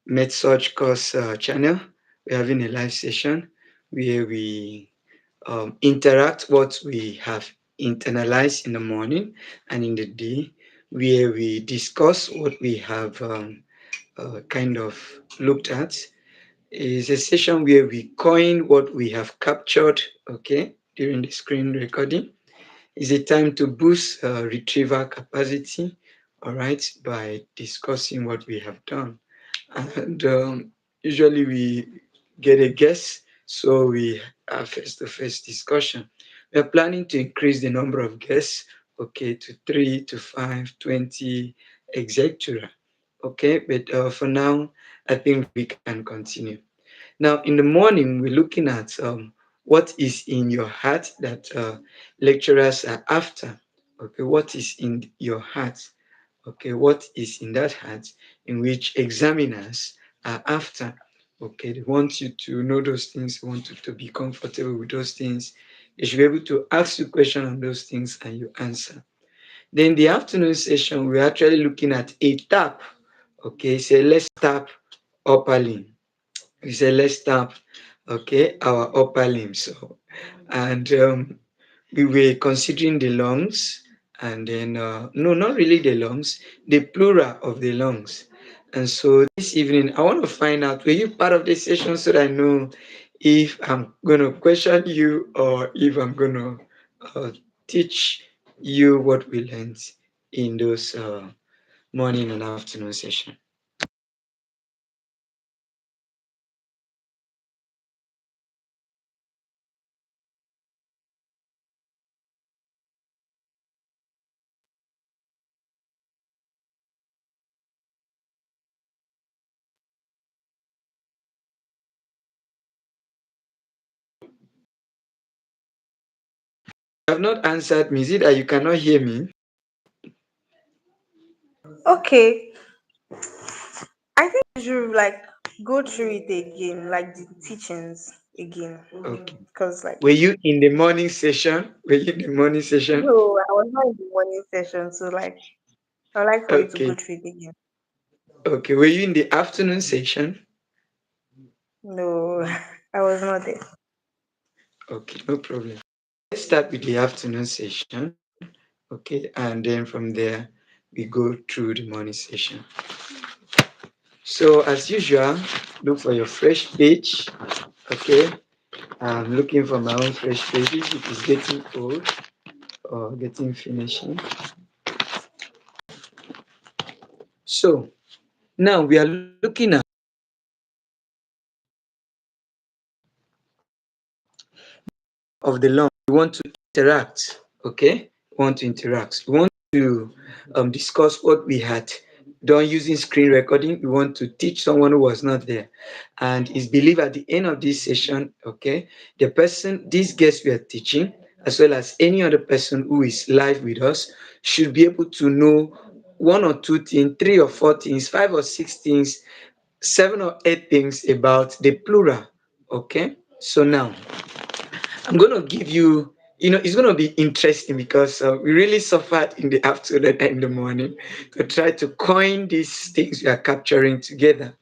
MedSearch course channel. We're having a live session where we interact what we have internalized in the morning and in the day, where we discuss what we have kind of looked at. Is a session where we coin what we have captured, okay, during the screen recording. It's a time to boost retrieval capacity, all right, by discussing what we have done. And usually we get a guest, so we have face-to-face discussion. We are planning to increase the number of guests, okay, to 3 to 5, 20, etc. Okay, but for now, I think we can continue. Now, in the morning, we're looking at what is in your heart that lecturers are after. Okay, what is in your heart? Okay, what is in that heart in which examiners are after? Okay, they want you to know those things, they want you to be comfortable with those things. They should be able to ask you questions on those things and you answer. Then the afternoon session, we're actually looking at a tap. Okay, so let's tap upper limb. We say let's tap, okay, our upper limb. So, and we were considering the lungs, and then no, not really the lungs, the plural of the lungs. And so this evening, I want to find out, were you part of this session so that I know if I'm going to question you or if I'm going to teach you what we learned in those morning and afternoon session. You have not answered me. Is it that you cannot hear me? Okay, I think you should like go through it again, like the teachings again, Okay. because like Were you in the morning session? Were you in the morning session? no, I was not in the morning session, so like I'd like for you to go Okay. through it again. Okay. Were you in the afternoon session? No, I was not there. Okay, no problem. Let's start with the afternoon session. Okay, and then from there we go through the morning session. So as usual, look for your fresh page. Okay. I'm looking for my own fresh pages. It is getting old or getting finishing. So now we are looking at of the long. We want to interact. Okay, we want to interact. We want to discuss what we had done using screen recording. We want to teach someone who was not there, and it's believed at the end of this session, okay, the person, this guest we are teaching, as well as any other person who is live with us, should be able to know one or two things, three or four things, five or six things, seven or eight things about the plural. Okay, so now I'm going to give you, it's going to be interesting because we really suffered in the afternoon and in the morning to try to coin these things we are capturing together.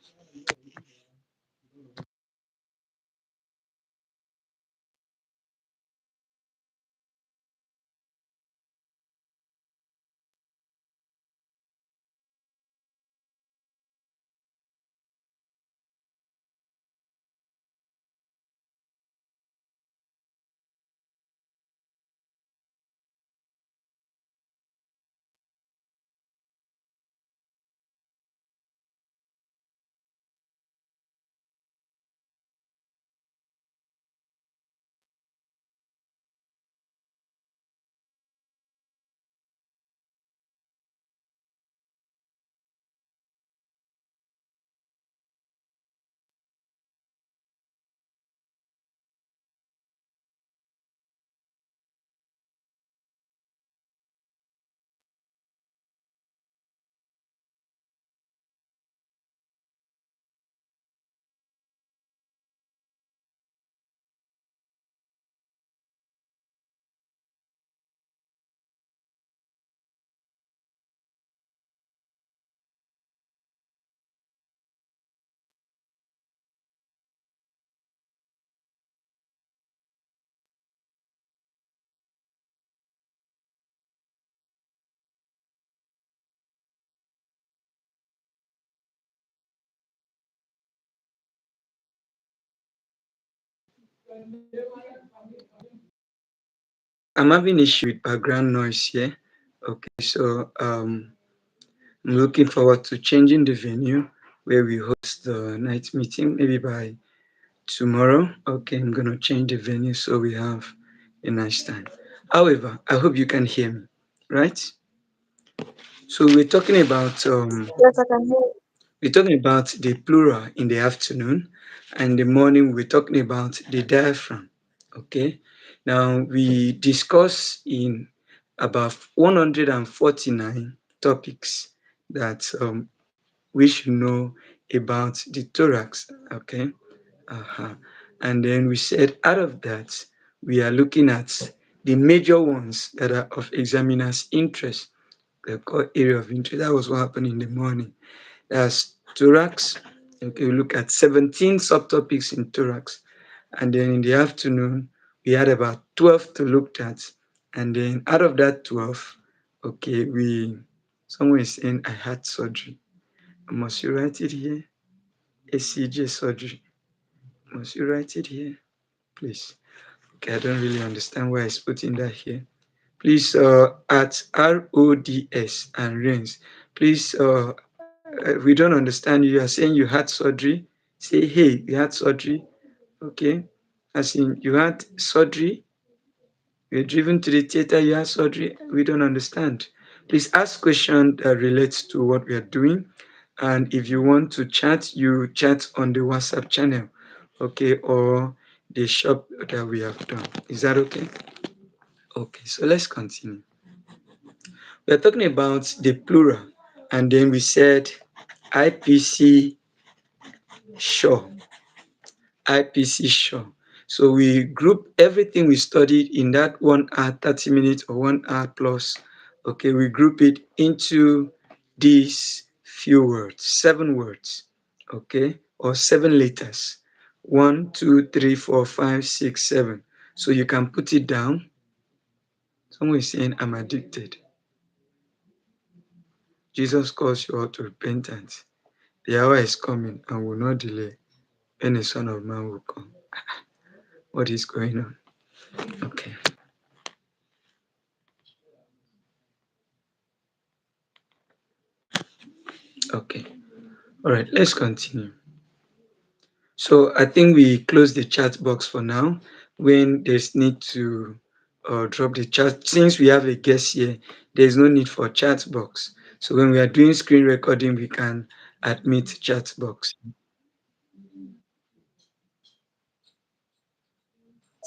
I'm having issue with background noise here. Okay, so I'm looking forward to changing the venue where we host the night meeting, maybe by tomorrow. Okay, I'm gonna change the venue so we have a nice time. However, I hope you can hear me, right? So Yes, I can hear. we're talking about the plural in the afternoon, and in the morning we're talking about the diaphragm. Okay. Now we discuss in about 149 topics that we should know about the thorax. Okay. Uh-huh. And then we said out of that, we are looking at the major ones that are of examiner's interest, the core area of interest. That was what happened in the morning. That's thorax. Okay, we look at 17 subtopics in thorax. And then in the afternoon, we had about 12 to look at. And then out of that 12, okay, someone is saying I had surgery. Must you write it here? ACJ surgery. Must you write it here? Please. Okay, I don't really understand why it's putting that here. Please, at RODS and RAINS, please, we don't understand you. You are saying you had surgery. Say, hey, you had surgery. Okay. As in, you had surgery. You're driven to the theater, you had surgery. We don't understand. Please ask questions that relates to what we are doing. And if you want to chat, you chat on the WhatsApp channel. Okay. Or the shop that we have done. Is that okay? Okay. So let's continue. We're talking about the plural, and then we said IPC sure, IPC sure. So we group everything we studied in that 1 hour, 30 minutes, or 1 hour plus. Okay, we group it into these few words, 7 words, okay, or 7 letters. One, two, three, four, five, six, seven. So you can put it down. Someone is saying, I'm addicted. Jesus calls you out to repentance. The hour is coming and will not delay when the Son of Man will come. What is going on? Okay, okay. All right, let's continue. So I think we close the chat box for now. When there's need to drop the chat, since we have a guest here, there's no need for chat box. So when we are doing screen recording, we can admit chat box.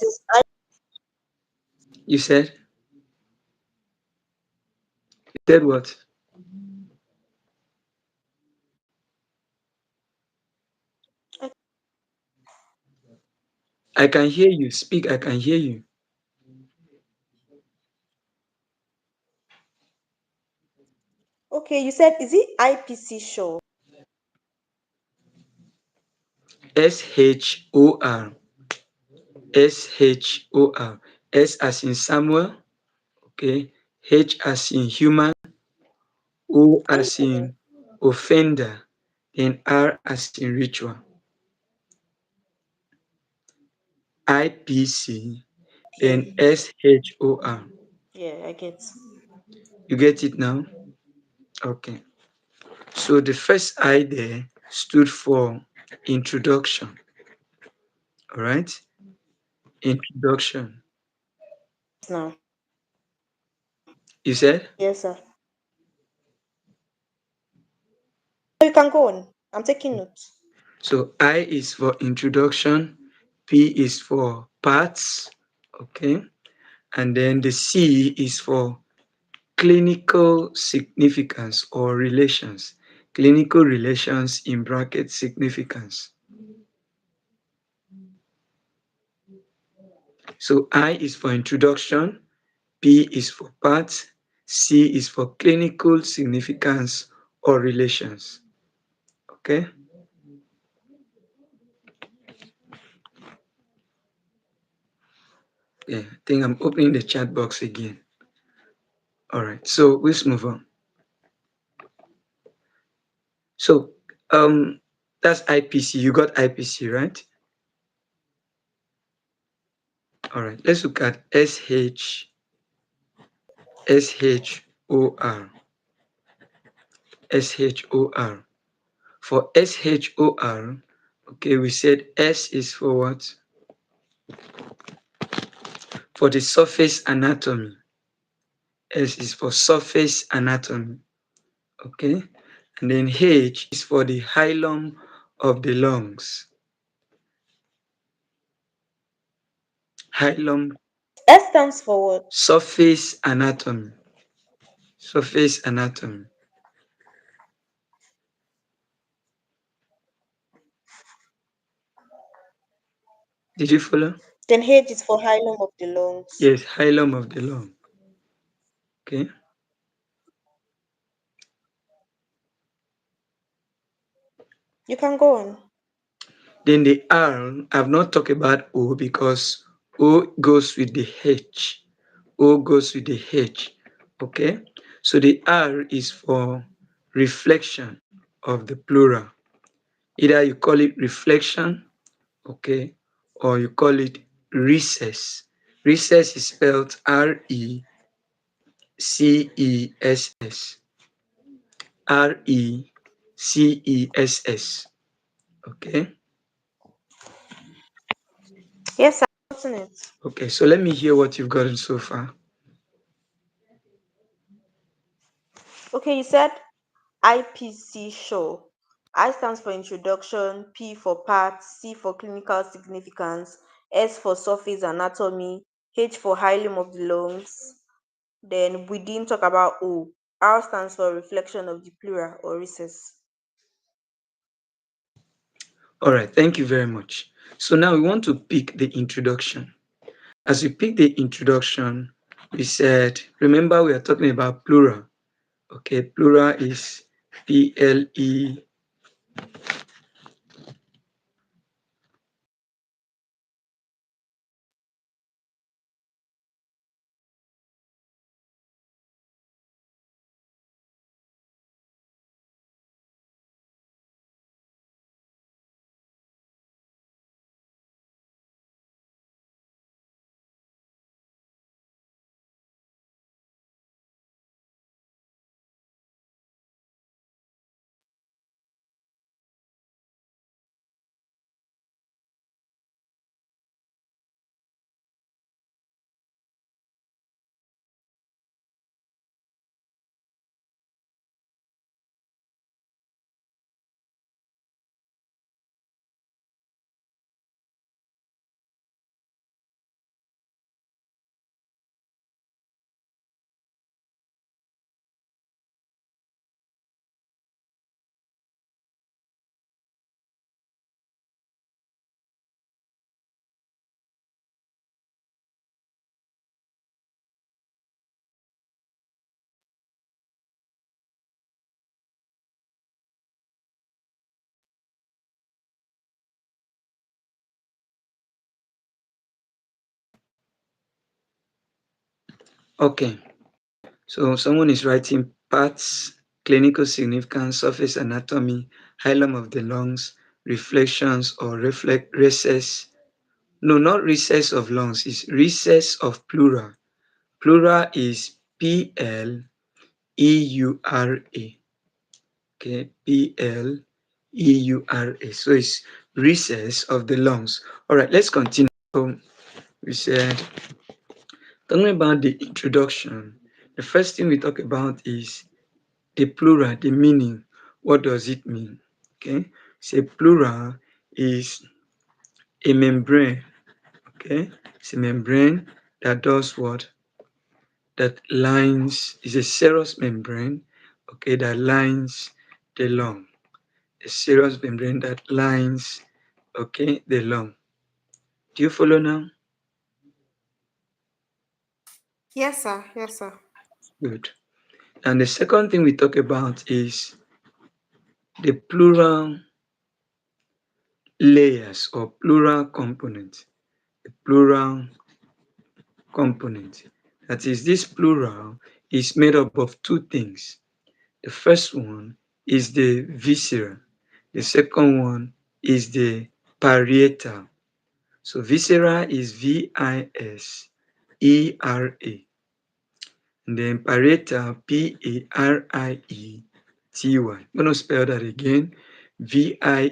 This You said what? I, I can hear you. Speak. I can hear you. okay, you said is it IPC show? SHOR. SHOR. S as in Samuel, okay. H as in human, O as Okay. in offender, then R as in ritual. IPC, then Okay. SHOR. Yeah, I get. You get it now? Okay. So the first I there stood for introduction. All right? Introduction. Now. You said? Yes, sir. You can go on. I'm taking notes. So I is for introduction, P is for parts, okay? And then the C is for clinical significance or relations. Clinical relations in bracket significance. So I is for introduction, P is for part, C is for clinical significance or relations. Okay? Yeah, I think I'm opening the chat box again. All right, so let's move on. So that's IPC. You got IPC, right? All right, let's look at SHOR. SHOR. For SHOR, okay, we said S is for what? For the surface anatomy. S is for surface anatomy. Okay, and then H is for the hilum of the lungs. Hilum, S stands for what? surface anatomy. Surface anatomy. Did you follow? Then H is for hilum of the lungs. Yes, hilum of the lung. Okay. You can go on. Then the R, I've not talked about O because O goes with the H. O goes with the H. Okay. So the R is for reflection of the plural. Either you call it reflection, okay, or you call it recess. Recess is spelled Recess. Recess. Okay. Yes, I've gotten it. Okay. So let me hear what you've gotten so far. Okay, you said IPC show. I stands for introduction, P for part, C for clinical significance, S for surface anatomy, H for hilum of the lungs. Then we didn't talk about O. R stands for reflection of the plural or recess. All right. Thank you very much. So now we want to pick the introduction. As we pick the introduction, we said, remember we are talking about plural. Okay. Plural is PLE. Okay. So someone is writing parts, clinical significance, surface anatomy, hilum of the lungs, reflections or reflect recess. No, not recess of lungs, it's recess of plural. Plural is PLEURA. Okay, PLEURA. So it's recess of the lungs. All right, let's continue. So we said, talking about the introduction, the first thing we talk about is the plural, the meaning. What does it mean? Okay, say plural is a membrane. Okay, it's a membrane that does what? That lines, is a serous membrane. Okay, that lines the lung. A serous membrane that lines, okay, the lung. Do you follow now? Yes, sir. Yes, sir. Good. And the second thing we talk about is the plural layers or plural components. The plural component. That is, this plural is made up of two things. The first one is the viscera. The second one is the parietal. So viscera is Visera. And then parietal, Pariety. I'm going to spell that again. Viscera,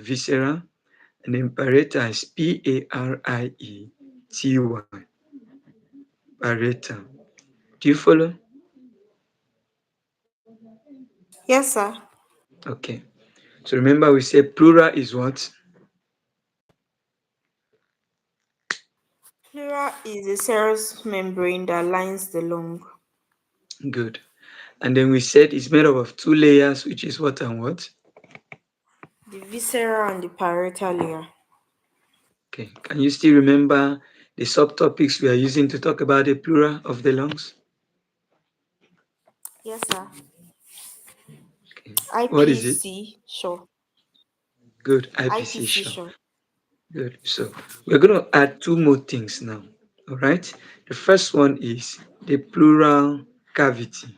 viscera. And then parietal is Pariety, parietal. Do you follow? Yes, sir. Okay. So remember we said plural is what? Pleura is a serous membrane that lines the lung. Good. And then we said it's made up of two layers, which is what and what? The viscera and the parietal layer. Okay. Can you still remember the subtopics we are using to talk about the plural of the lungs? Yes, sir. Okay. What is it? IPC, sure. Good. IPC, IPC, sure. sure. Good. So we're going to add two more things now. All right. The first one is the pleural cavity.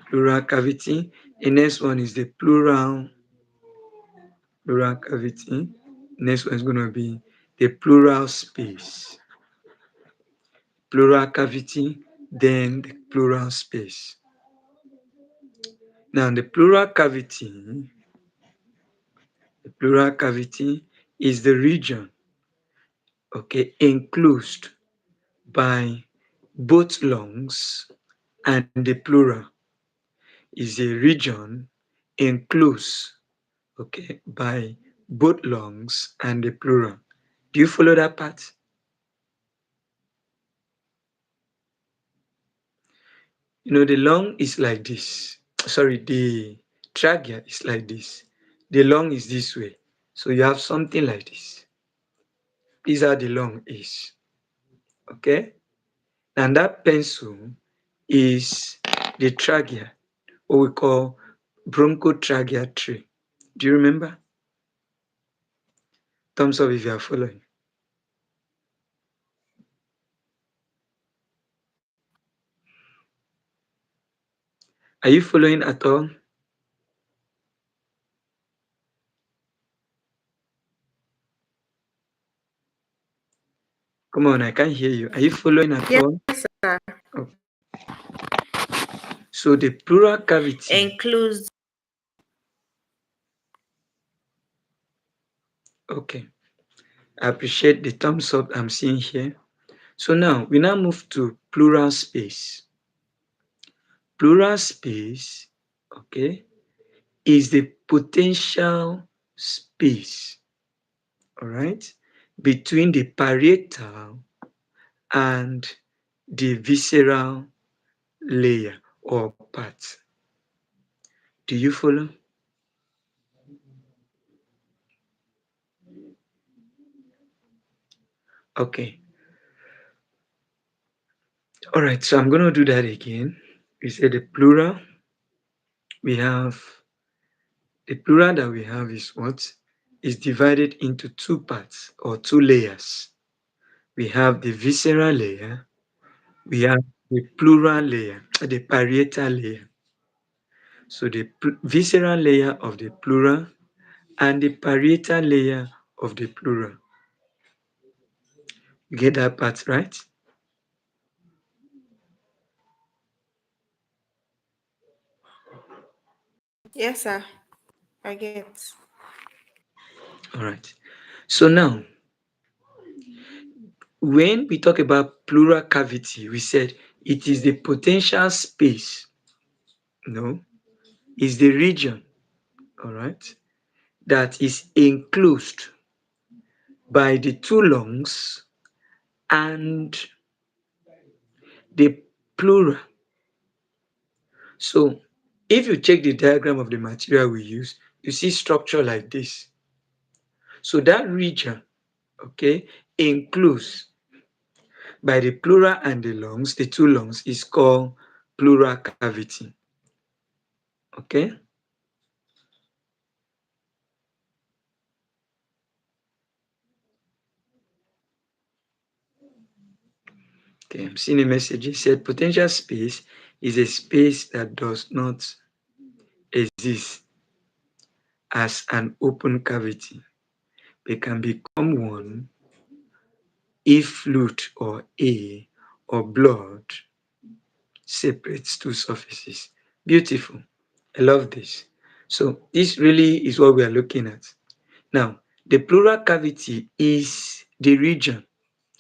Pleural cavity. The next one is the pleural cavity. Next one is going to be the pleural space. Pleural cavity, then the pleural space. Now the pleural cavity is the region, okay, enclosed by both lungs and the pleural is a region enclosed, okay, by both lungs and the pleural. Do you follow that part? You know, the lung is like this. Sorry, the trachea is like this. The lung is this way. So you have something like this. This is how the lung is. Okay? And that pencil is the trachea, what we call bronchotrachea tree. Do you remember? Thumbs up if you are following. Are you following at all? Come on, I can't hear you. Are you following at Yes, all? sir. Oh. So the pleural cavity, Enclosed. okay. I appreciate the thumbs up I'm seeing here. So now we now move to pleural space. Pleural space, okay, is the potential space, all right, between the parietal and the visceral layer or part. Do you follow? Okay. All right. So I'm going to do that again. We said the plural. We have the plural that we have is what? Is divided into two parts or two layers. We have the visceral layer. We have the pleural layer, the parietal layer. So the visceral layer of the pleural and the parietal layer of the pleural. You get that part right? Yes, sir. I get. All right. So now, when we talk about pleural cavity, we said it is the potential space, no, is the region, all right, that is enclosed by the two lungs and the pleural. So if you check the diagram of the material we use, you see structure like this. So that region, okay, enclosed by the pleural and the lungs, the two lungs, is called pleural cavity. Okay. Okay, I'm seeing a message. It said potential space is a space that does not exist as an open cavity they can become one if fluid or air or blood separates two surfaces. Beautiful. I love this. So this really is what we are looking at. Now, the pleural cavity is the region,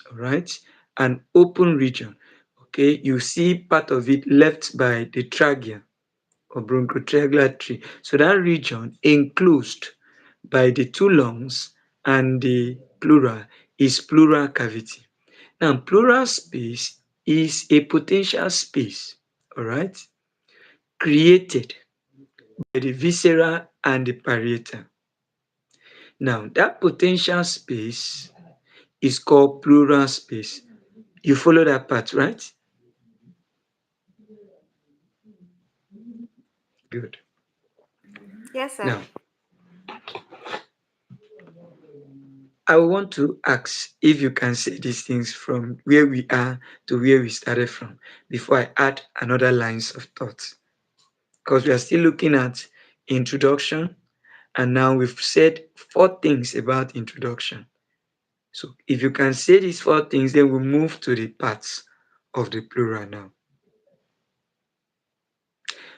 all right? An open region. Okay, you see part of it left by the trachea or bronchotracheal tree. So that region enclosed by the two lungs and the pleural is pleural cavity. Now, pleural space is a potential space, all right, created by the viscera and the parietal. Now, that potential space is called pleural space. You follow that part, right? Good. Yes, sir. Now, I want to ask if you can say these things from where we are to where we started from before I add another lines of thought. Because we are still looking at introduction, and now we've said four things about introduction. So if you can say these four things, then we'll move to the parts of the plural now.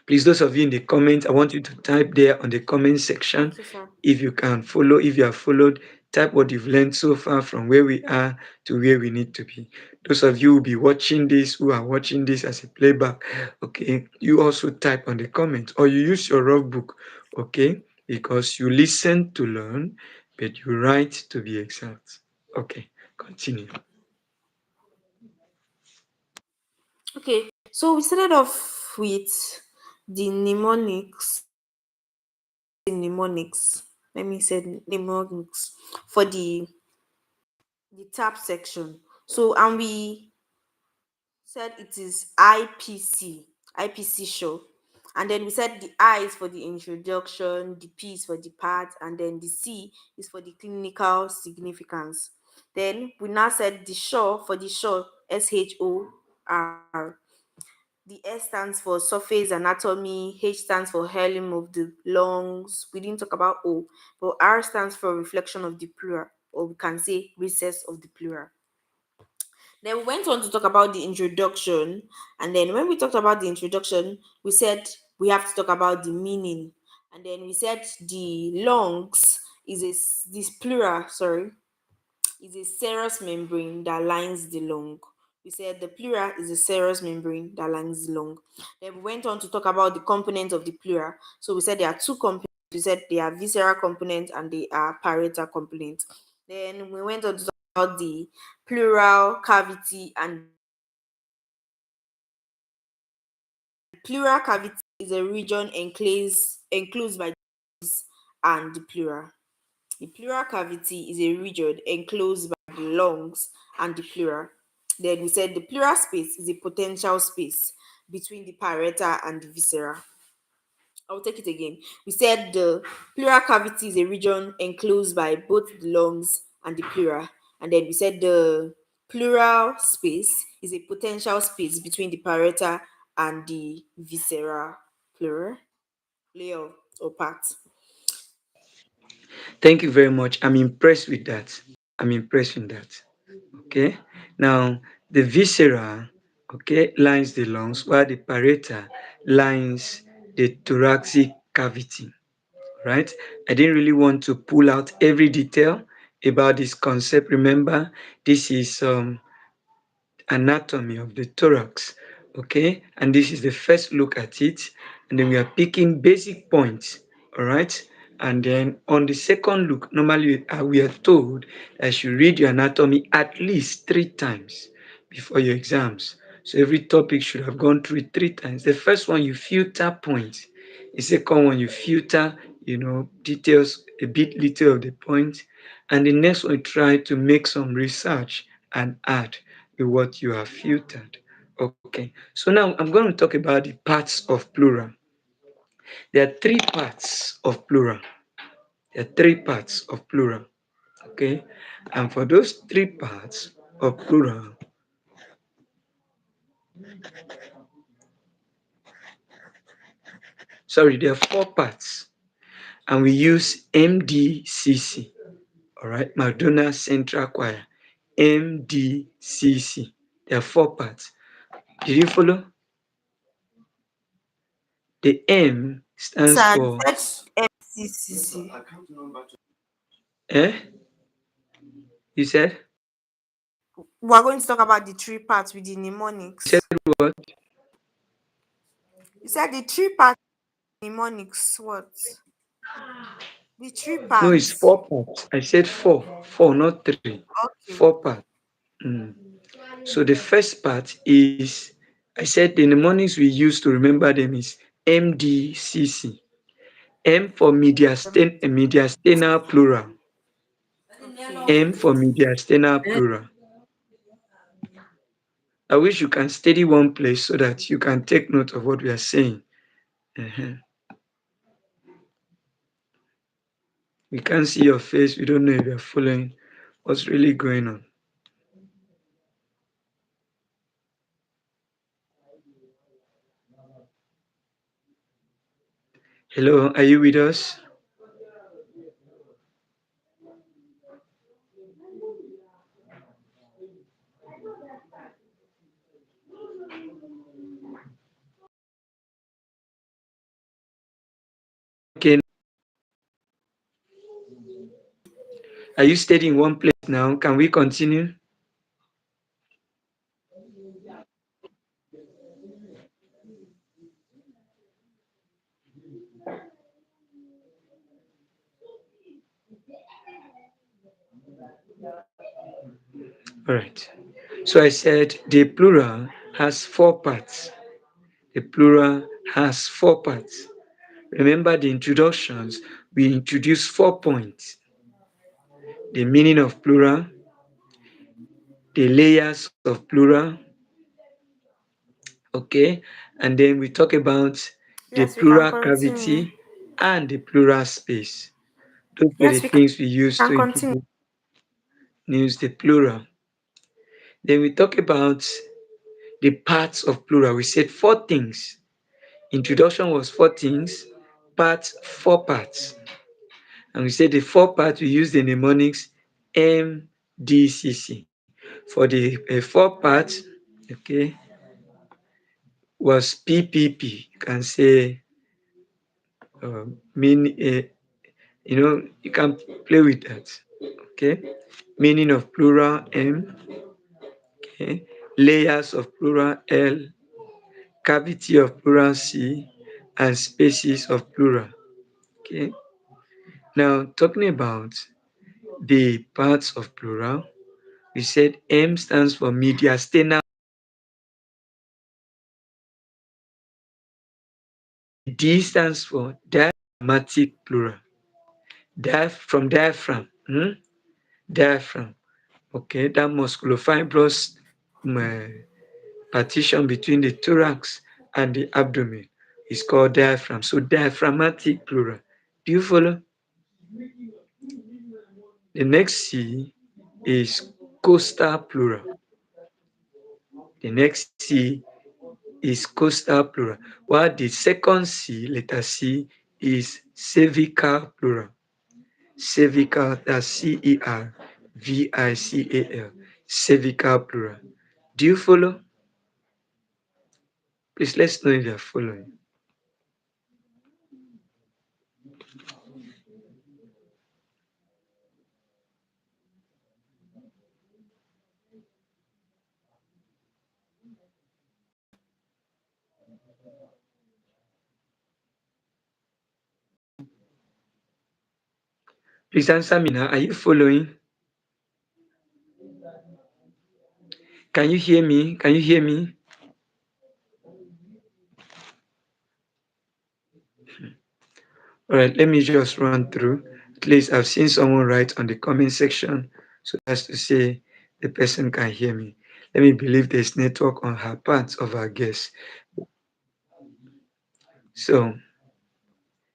Please, those of you in the comments, I want you to type there on the comment section. Okay, sir. If you can follow, if you have followed, type what you've learned so far from where we are to where we need to be. Those of you who will be watching this, who are watching this as a playback, okay, you also type on the comment or you use your rough book, okay, because you listen to learn, but you write to be exact. Okay, continue. Okay, so we started off with the mnemonics. Mnemonics. Let me say mnemonics for the tab section. So and we said it is IPC show. And then we said the I is for the introduction, the P is for the part, and then the C is for the clinical significance. Then we now said the show for the show, SHOR. The S stands for surface anatomy, H stands for heirloom of the lungs. We didn't talk about O, but R stands for reflection of the plural, or we can say recess of the plural. Then we went on to talk about the introduction. And then when we talked about the introduction, we said we have to talk about the meaning. And then we said the lungs is this plural, sorry, is a serous membrane that lines the lung. We said the plural is a serous membrane that lines the lung. Then we went on to talk about the components of the plural. So we said there are two components. We said they are visceral components and they are parietal components. Then we went on to talk about the pleural cavity, and pleural cavity is a region enclosed by and the pleural. The pleural cavity is a region enclosed by the lungs and the pleural. Then we said the pleural space is a potential space between the parietal and the viscera. I'll take it again. We said the pleural cavity is a region enclosed by both the lungs and the pleural. And then we said the pleural space is a potential space between the parietal and the visceral pleural layer or part. Thank you very much. I'm impressed with that. I'm impressed with that. Okay. Now, the viscera, okay, lines the lungs, while the parietal lines the thoracic cavity, right? I didn't really want to pull out every detail about this concept. Remember, this is anatomy of the thorax, okay, and this is the first look at it, and then we are picking basic points, all right, and then on the second look, normally we are told that you read your anatomy at least 3 times before your exams. So every topic should have gone through it 3 times. The first one you filter points, the second one you filter, details a bit little of the point, and the next one you try to make some research and add with what you have filtered. Okay, so now I'm going to talk about the parts of plural. There are three parts of plural. There are three parts of plural. Okay, and for those three parts of plural, sorry, there are four parts, and we use MDCC. All right, Madonna Central Choir, MDCC. There are four parts. Did you follow? The M stands Sir, for you said MCCC. eh? You said We are going to talk about the three parts with the you said mnemonics. what? You said the three parts mnemonics. What? The three No, it's parts. four parts. I said four. Four, not three. Okay. Four parts. Mm. So the first part is I said the mnemonics we use to remember them is MDCC. M for mediastinal plural. M Okay. for mediastinal plural. I wish you can study one place so that you can take note of what we are saying. Uh-huh. We can't see your face. We don't know if you're following what's really going on. Hello, are you with us? Okay, are you staying in one place now? Can we continue? All right. So I said the plural has four parts. The plural has four parts. Remember the introductions, we introduced 4 points: the meaning of plural, the layers of plural, okay, and then we talk about the Yes, we can plural continue. cavity and the plural space. Those were the Yes, things we used can to continue. introduce the plural. Then we talk about the parts of plural. We said four things. Introduction was four things, parts, four parts. And we said the four parts we use the mnemonics MDCC. For the four parts, okay, was PPP. You can say, mean, you can play with that. Okay, meaning of plural M, okay, layers of plural L, cavity of plural C, and spaces of plural. Okay, now talking about the parts of plural, we said M stands for mediastinal. D stands for diaphragmatic plural. From diaphragm. Diaphragm. Okay, that musculofibrous partition between the thorax and the abdomen is called diaphragm. So diaphragmatic plural. Do you follow? The next C is coastal plural. The next C is coastal plural. While the second C, letter C, is cervical plural. Cervical, that's Cervical, cervical plural. Do you follow? Please let's know if you're following. Please answer me now. Are you following? Can you hear me? Can you hear me? All right, let me just run through. At least I've seen someone write on the comment section so as to say the person can hear me. Let me believe there's network on her part of our guest. So,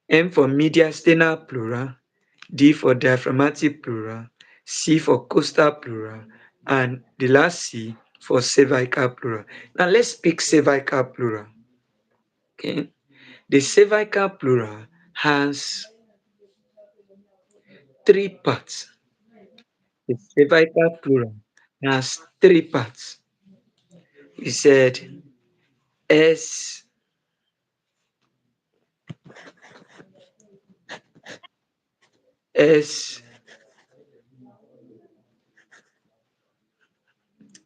M for mediastinal plural, D for diaphragmatic plural, C for coastal plural, and the last C for cervical plural. Now let's pick cervical plural. Okay, the cervical plural has three parts. The cervical plural has three parts. We said S, S,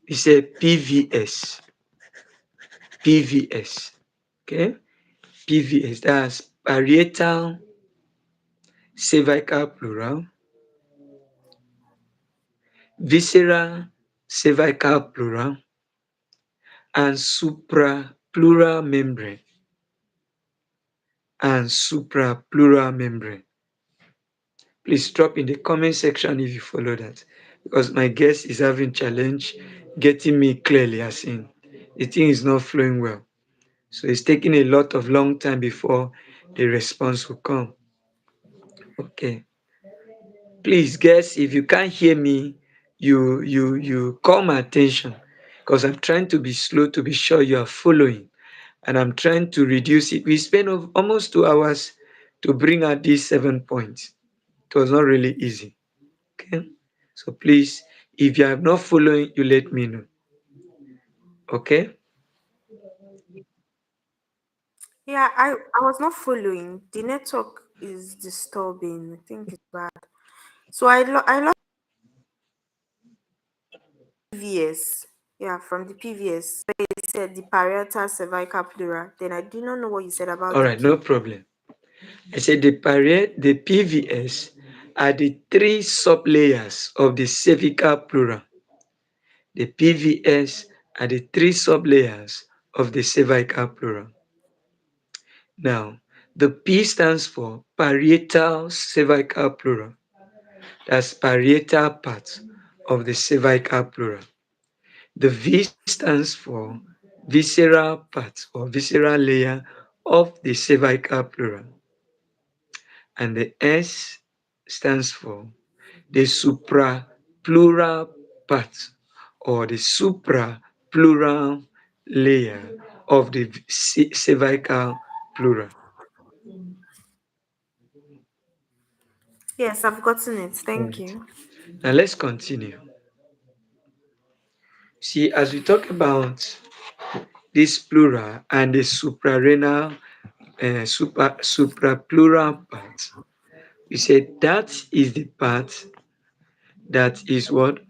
we said PVS, PVS, okay? PVS, that's parietal cervical plural, visceral cervical plural, and suprapleural membrane, and suprapleural membrane. Please drop in the comment section if you follow that, because my guest is having challenge getting me clearly, as in the thing is not flowing well. So it's taking a lot of long time before the response will come. Okay. Please, guys, if you can't hear me, you call my attention, because I'm trying to be slow to be sure you are following, and I'm trying to reduce it. We spent almost 2 hours to bring out these 7 points. It was not really easy. Okay. So please, if you are not following, you let me know. Okay. Yeah, I was not following. The network is disturbing. I think it's bad. So I lost PVS. Yeah, from the PVS. Where you said the parietal cervical pleura. Then I did not know what you said about All the right, no P. problem. I said the PVS are the three sublayers of the cervical plural. The PVS are the three sublayers of the cervical plural. Now, the P stands for parietal cervical plural. That's parietal part of the cervical plural. The V stands for visceral part or visceral layer of the cervical plural. And the S stands for the suprapleural part or the suprapleural layer of the cervical plural. Yes, I've gotten it. Thank Right. you. Now let's continue. See, as we talk about this plural and the suprarenal, suprapleural part, we said that is the part that is what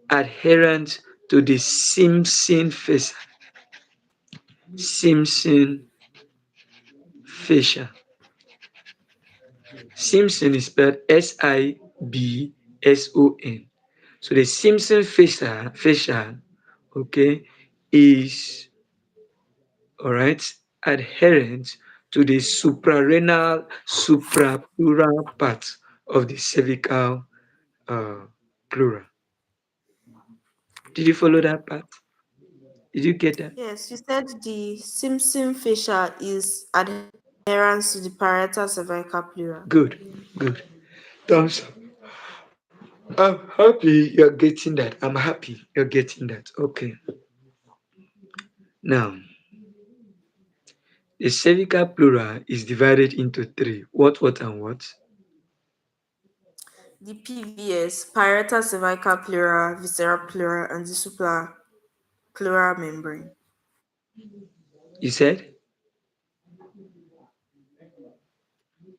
adherent to the Simpson fascia. Simpson fascia. Simpson is spelled Sibson. So the Simpson fascia, okay, is all right adherent to the suprarenal suprapleural part of the cervical uh, plural. Did you follow that part? Did you get that? Yes, you said the Simpson fascia is adherence to the parietal cervical pleura. Good, good. Thumbs up. I'm happy you're getting that. I'm happy you're getting that. Okay. Now, the cervical plural is divided into three. What, and what? The PVS, parietal cervical pleura, visceral pleura, and the suprapleural membrane. You said?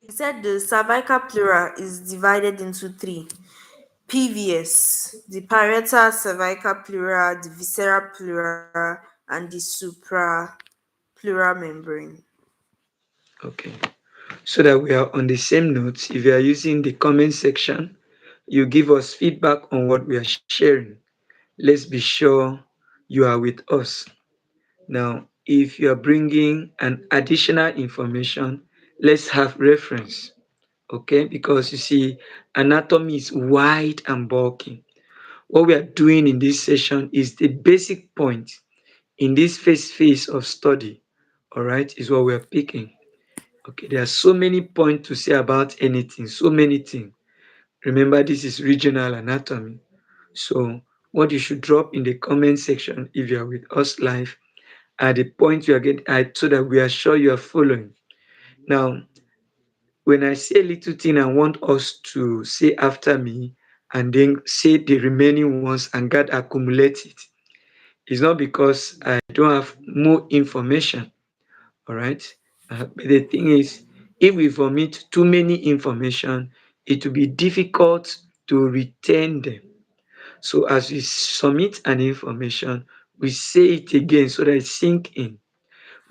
You said the cervical pleura is divided into three. PVS, the parietal cervical pleura, the visceral pleura, and the suprapleural membrane. Okay. So that we are on the same notes, if you are using the comment section, you give us feedback on what we are sharing. Let's be sure you are with us. Now, if you are bringing an additional information, let's have reference. Okay, because you see, anatomy is wide and bulky. What we are doing in this session is the basic point in this first phase of study. All right, is what we are picking. Okay, there are so many points to say about anything, so many things. Remember, this is regional anatomy. So, what you should drop in the comment section if you are with us live are the points you are getting so that we are sure you are following. Now, when I say a little thing I want us to say after me, and then say the remaining ones and God accumulate it. It's not because I don't have more information. All right. But the thing is, if we vomit too many information, it will be difficult to retain them. So as we submit an information, we say it again so that it sink in.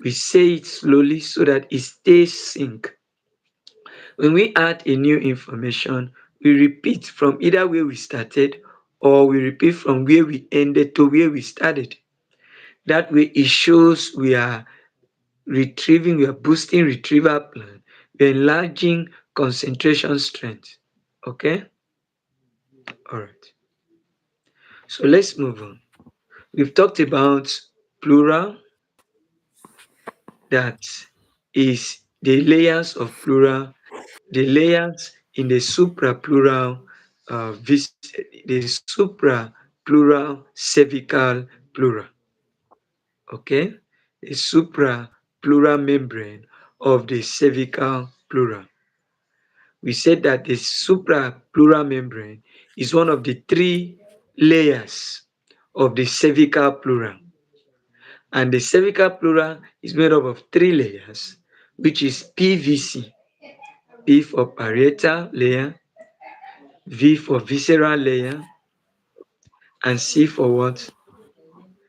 We say it slowly so that it stays sync. When we add a new information, we repeat from either where we started or we repeat from where we ended to where we started. That way it shows we are retrieving, we are boosting retrieval plan, we're enlarging concentration strength. Okay? All right. So let's move on. We've talked about plural, that is the layers of plural, the layers in the supraplural, the supraplural cervical plural. Okay? The supraplural membrane of the cervical plural. We said that the supraplural membrane is one of the three layers of the cervical plural. And the cervical plural is made up of three layers, which is PVC, P for parietal layer, V for visceral layer, and C for what?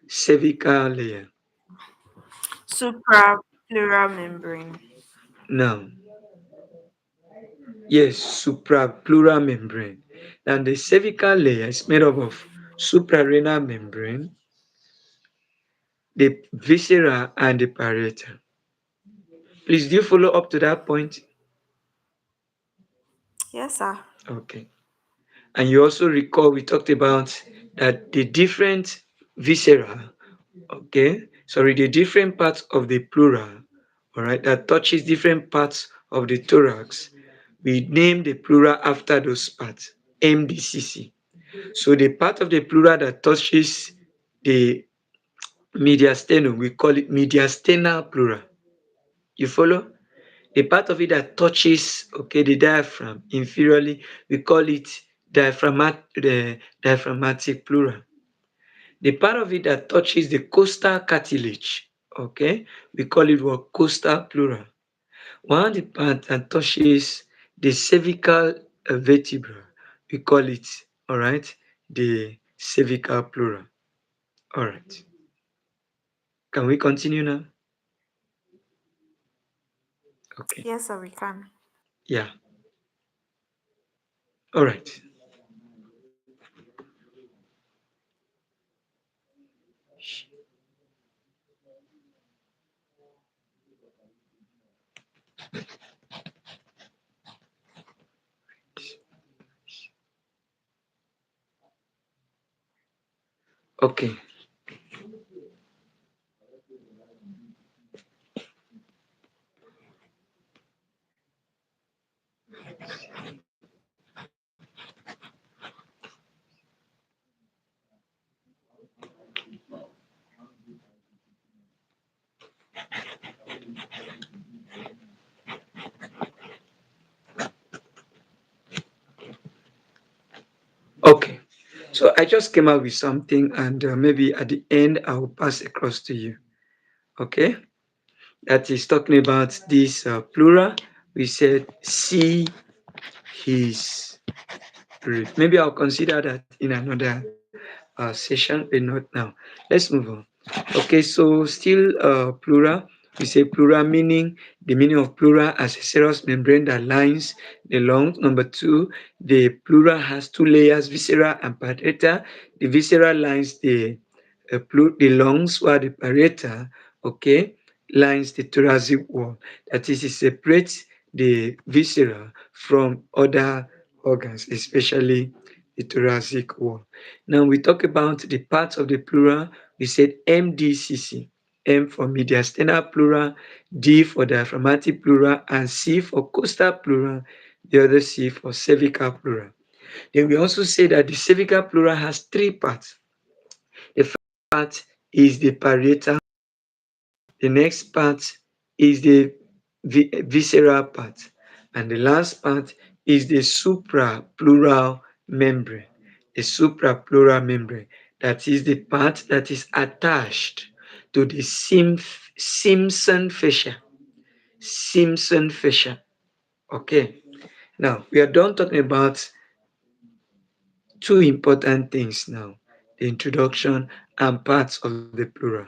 Cervical layer. Suprapleural membrane. Now, yes, supraplural membrane. And the cervical layer is made up of suprarenal membrane, the viscera, and the parietal. Please, do you follow up to that point? Yes, sir. Okay. And you also recall we talked about that the different viscera, okay, sorry, the different parts of the plural, all right, that touches different parts of the thorax, we name the plural after those parts, MDCC. So the part of the plural that touches the mediastinum, we call it mediastinal plural. You follow? The part of it that touches, okay, the diaphragm inferiorly, we call it the diaphragmatic plural. The part of it that touches the costal cartilage, okay, we call it what? Costal plural. While the part that touches the cervical vertebra, we call it, all right, the cervical plural. All right. Can we continue now? Okay. Yes, sir, we can. Yeah. All right. Okay. Okay. So I just came up with something, and maybe at the end I will pass across to you. Okay. That is talking about this plural. We said see his read. Maybe I'll consider that in another session, but not now. Let's move on. Okay, so still plural. We say plural meaning the meaning of plural as a serous membrane that lines the lungs. Number two, the plural has two layers, viscera and parietal. The viscera lines the lungs, while the parietal, okay, lines the thoracic wall. That is, it separates the viscera from other organs, especially the thoracic wall. Now we talk about the parts of the plural. We said MDCC. M for mediastinal plural, D for diaphragmatic plural, and C for costal plural, the other C for cervical plural. Then we also say that the cervical plural has three parts. The first part is the parietal, the next part is the visceral part, and the last part is the suprapleural membrane, a suprapleural membrane, that is the part that is attached to the Simpson fascia. Simpson fascia. Okay. Now we are done talking about two important things now, the introduction and parts of the plural.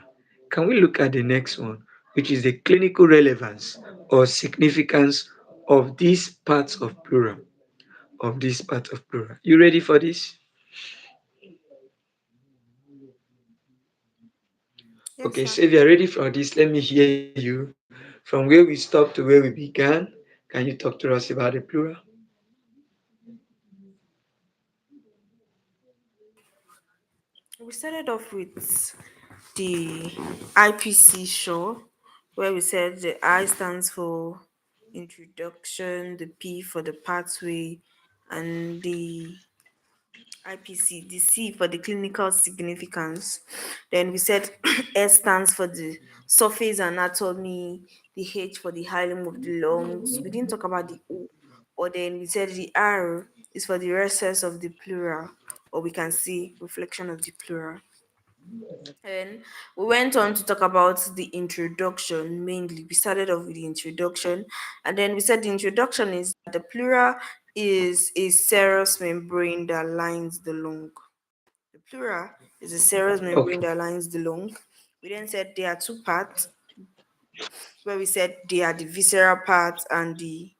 Can we look at the next one, which is the clinical relevance or significance of these parts of plural? Of this part of plural. You ready for this? Yes, Okay, sir. so if you're ready for this, let me hear you from where we stopped to where we began. Can you talk to us about the plural? We started off with the IPC show, where we said the I stands for introduction, the P for the pathway, and the IPC, the C for the clinical significance. Then we said S stands for the surface anatomy, the H for the hilum of the lungs. We didn't talk about the O, but then we said the R is for the recess of the plural, or we can see reflection of the plural. And we went on to talk about the introduction mainly. We started off with the introduction, and then we said the introduction is that the plural is a serous membrane that lines the lung. The pleura is a serous membrane Okay. that lines the lung. We then said there are two parts, where we said they are the visceral part and the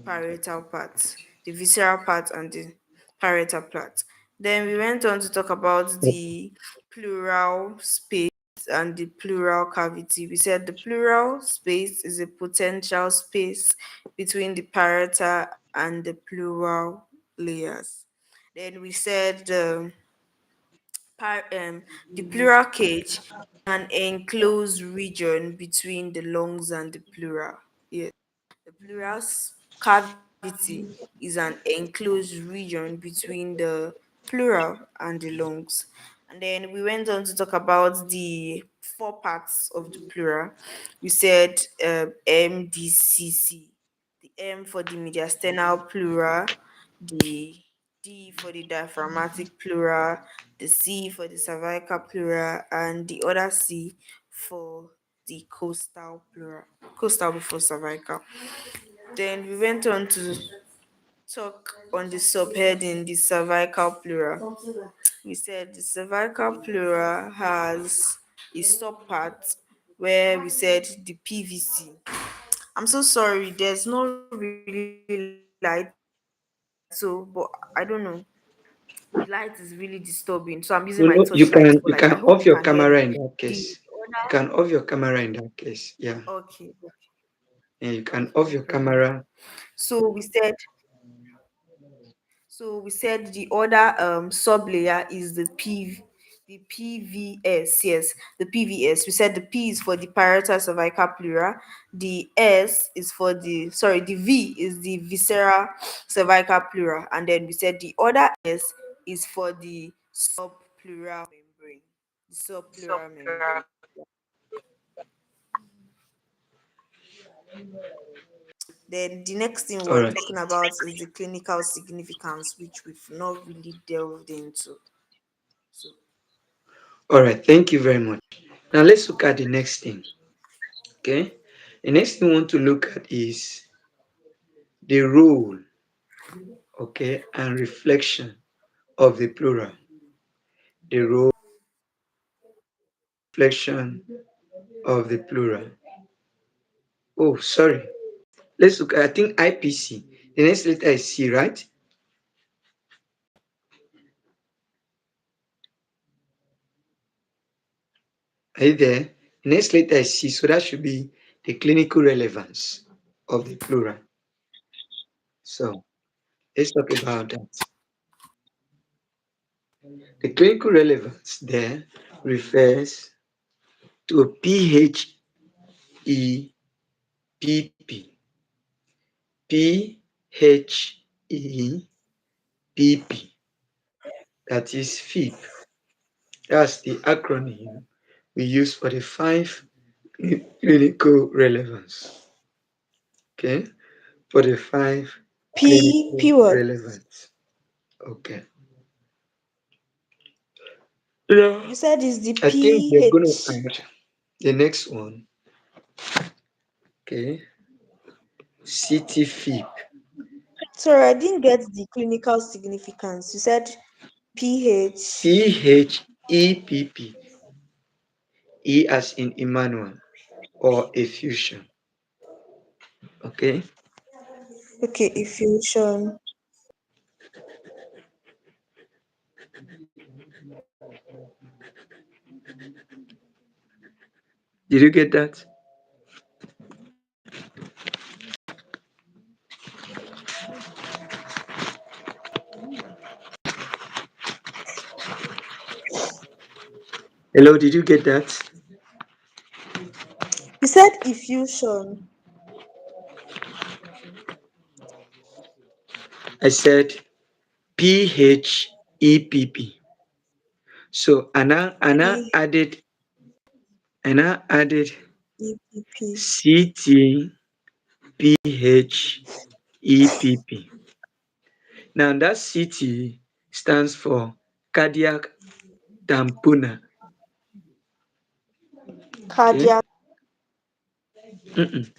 parietal part, the visceral part and the parietal part. Then we went on to talk about the pleural space and the pleural cavity. We said the pleural space is a potential space between the parietal and the pleural layers. Then we said the pleural cage, an enclosed region between the lungs and the pleura. Yes. The cavity is an enclosed region between the pleural and the lungs. And then we went on to talk about the four parts of the pleural. We said MDCC, the M for the mediastinal pleural, the D for the diaphragmatic pleural, the C for the cervical pleural, and the other C for the coastal pleural. Coastal before cervical. Then we went on to talk on the subheading, the cervical pleural. We said the cervical pleural has a subpart where we said the PVC. I'm so sorry, there's not really light, so but I don't know. The light is really disturbing, so I'm using my torchlight. So like I hope you You can know, hear me. you can off The your camera in other that case. You can off your camera in that case. Yeah. okay, Yeah, you can okay, off no your problem. camera. So we said the other sub layer is the PVS. Yes, the PVS. We said the P is for the parietal cervical pleura. The S is for the V is the visceral cervical pleura, and then we said the other S is for the subpleural membrane. The subpleural membrane. Then the next thing All we're right. talking about is the clinical significance, which we've not really delved into. So All right. Thank you very much. Now let's look at the next thing. Okay. The next thing we want to look at is the role, okay, and reflection of the plural. The role, reflection of the plural. Oh, sorry. Let's look at, I think, IPC. The next letter is C, right? Are you there? The next letter is C, so that should be the clinical relevance of the plural. So let's talk about that. The clinical relevance there refers to a PHEPP. PHEPP. That is FEEP. That's the acronym we use for the five clinical relevance. Okay? For the five. P Clinical P what? relevance. Okay. Yeah. You said it's the I think we're going to PH. add the next one. Okay. CTFIP. Sorry, I didn't get the clinical significance. You said PH. PHEPP. E as in Emmanuel or effusion. Okay. Okay, effusion. Did you get that? Hello, did you get that? You said effusion. I said PHEPP. So I now added PEPP. CTPHEPP. Now that CT stands for cardiac tamponade. Okay. Cardiac. Mm-mm.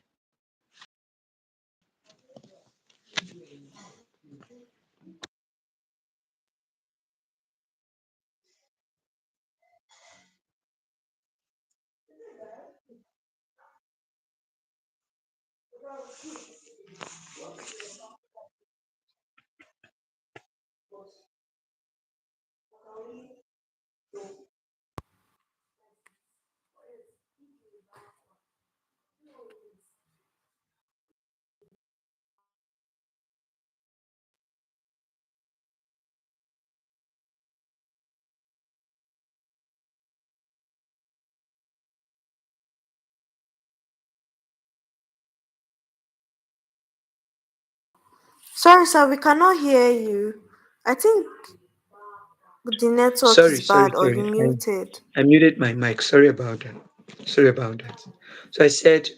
Sorry, sir, we cannot hear you. I think the network Sorry, is sorry, bad or you sorry. muted. I muted my mic. Sorry about that. Sorry about that. So I said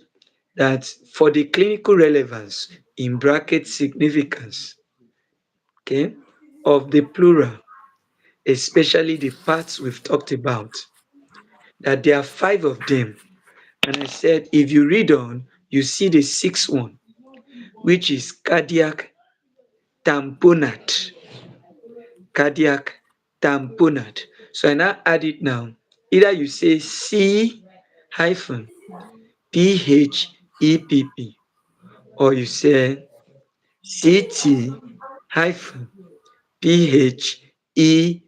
that for the clinical relevance in bracket significance, okay, of the plural, especially the parts we've talked about, that there are five of them. And I said, if you read on, you see the sixth one, which is cardiac tamponade. Cardiac tamponade. So I now add it now. Either you say C hyphen PHEPP or you say CT hyphen PHEPP.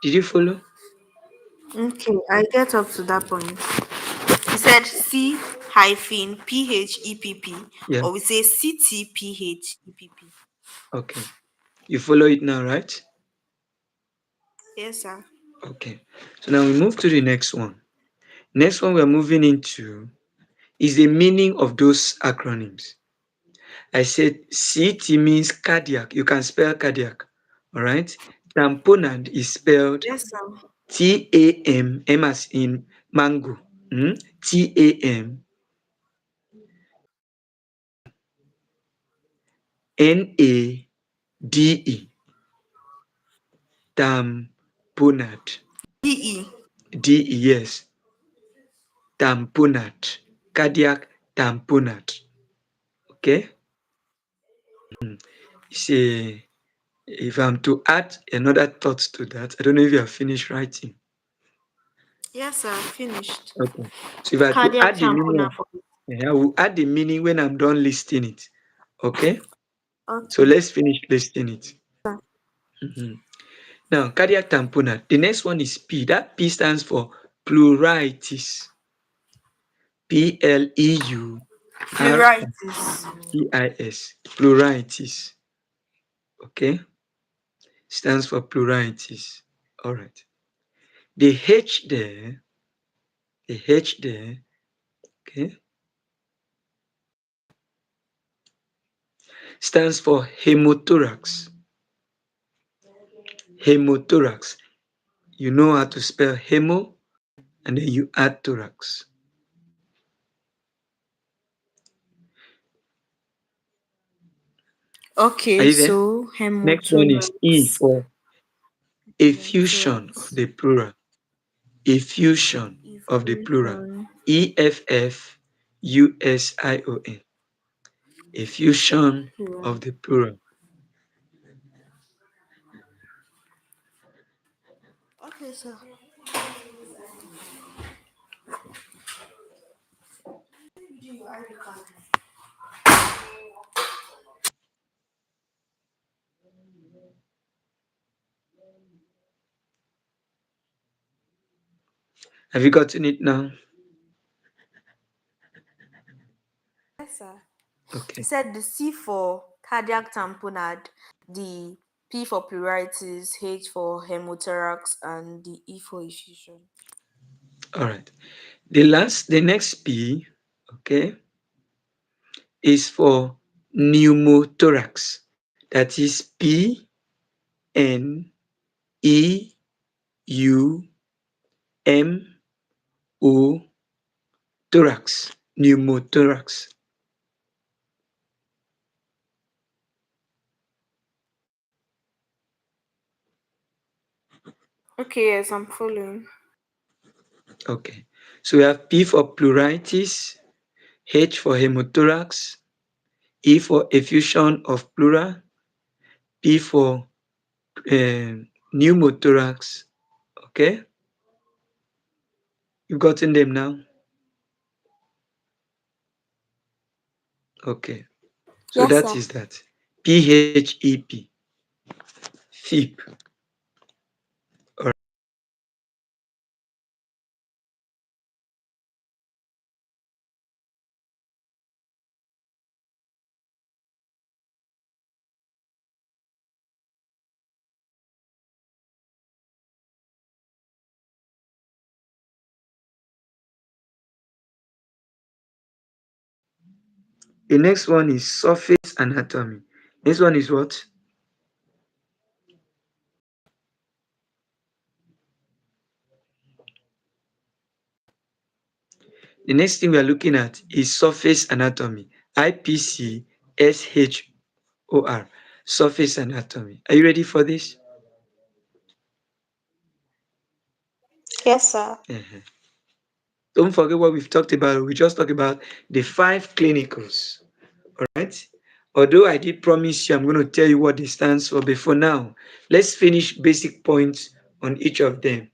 Did you follow? Okay, I get up to that point. You said C hyphen PHEPP, Yeah. or we say CTPHEPP. Okay. You follow it now, right? Yes, sir. Okay. So now we move to the next one. Next one we're moving into is the meaning of those acronyms. I said CT means cardiac. You can spell cardiac. All right. Tamponade is spelled Yes, sir. TAM, M as in mango. TAM NADE. Tamponade. DE. DE, yes. Tamponade. Cardiac tamponade. Okay. See, if I'm to add another thought to that, I don't know if you have finished writing. Yes, sir. Finished. Okay. So if I had to Cardiac add the tamponade meaning, for I will add the meaning when I'm done listing it. Okay. So okay. let's finish listing it. Mhm. Now, cardiac tamponade. The next one is P. That P stands for pleuritis. Pleuritis. Pleuritis. Pleuritis. Okay. Stands for pleuritis. All right. The H there, the H there, okay, stands for hemothorax. Hemothorax. You know how to spell hemo and then you add thorax. Are Okay, you there? so Next one is E hemotonics, for effusion of hemotonics, the plural. Effusion of the plural. effusion. EFFUSION. Effusion Plural. of the plural. Okay, sir. Have you gotten it now? Yes, sir. He Okay. said the C for cardiac tamponade, the P for pleuritis, H for hemothorax, and the E for effusion. All right. The next P, okay, is for pneumothorax. That is PNEUMO thorax. Pneumothorax. Okay, yes, I'm following. Okay. So we have P for pleuritis, H for hemothorax, E for effusion of pleural, P for pneumothorax. Okay. You've gotten them now? Okay. So Yes, that sir. is that. PHEP. FEEP. The next one is surface anatomy. Next one is what? The next thing we are looking at is surface anatomy. IPCSHOR. Surface anatomy. Are you ready for this? Yes, sir. Uh-huh. Don't forget what we've talked about. We just talked about the 5 clinicals. All right. Although I did promise you I'm going to tell you what they stands for, but for now, let's finish basic points on each of them.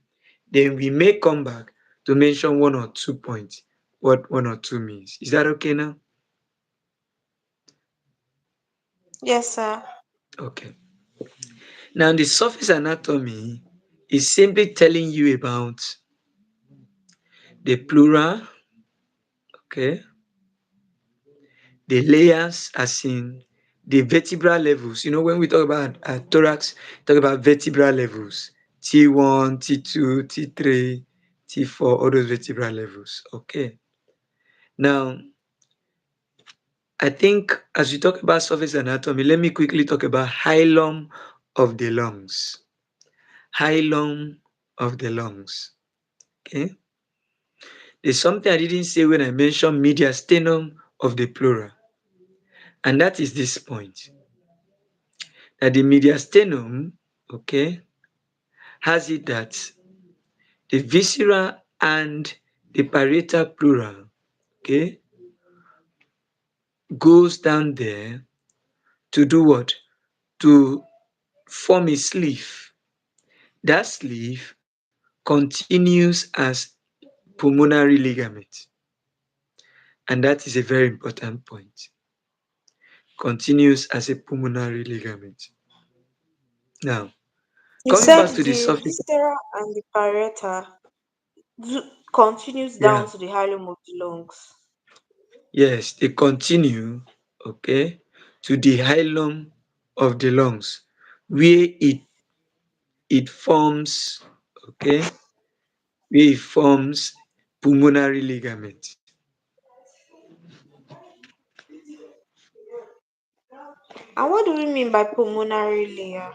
Then we may come back to mention 1 or 2 points, what 1 or 2 means. Is that okay now? Yes, sir. Okay. Now, the surface anatomy is simply telling you about the plural, okay, the layers, as in the vertebral levels. You know, when we talk about thorax, talk about vertebral levels, T1, T2, T3, T4, all those vertebral levels. Okay. Now, I think as we talk about surface anatomy, let me quickly talk about hilum of the lungs. Hilum of the lungs. Okay. There's something I didn't say when I mentioned mediastinum of the plural, and that is this point that the mediastinum, okay, has it that the viscera and the parietal plural, okay, goes down there to do what? To form a sleeve. That sleeve continues as pulmonary ligament, and that is a very important point. Continues as a pulmonary ligament. Now, You coming said back to the the surface, viscera and the parietal continues yeah, down to the hilum of the lungs. yes, they continue, okay, to the hilum of the lungs, where it forms, okay, where it forms pulmonary ligament. And what do we mean by pulmonary layer?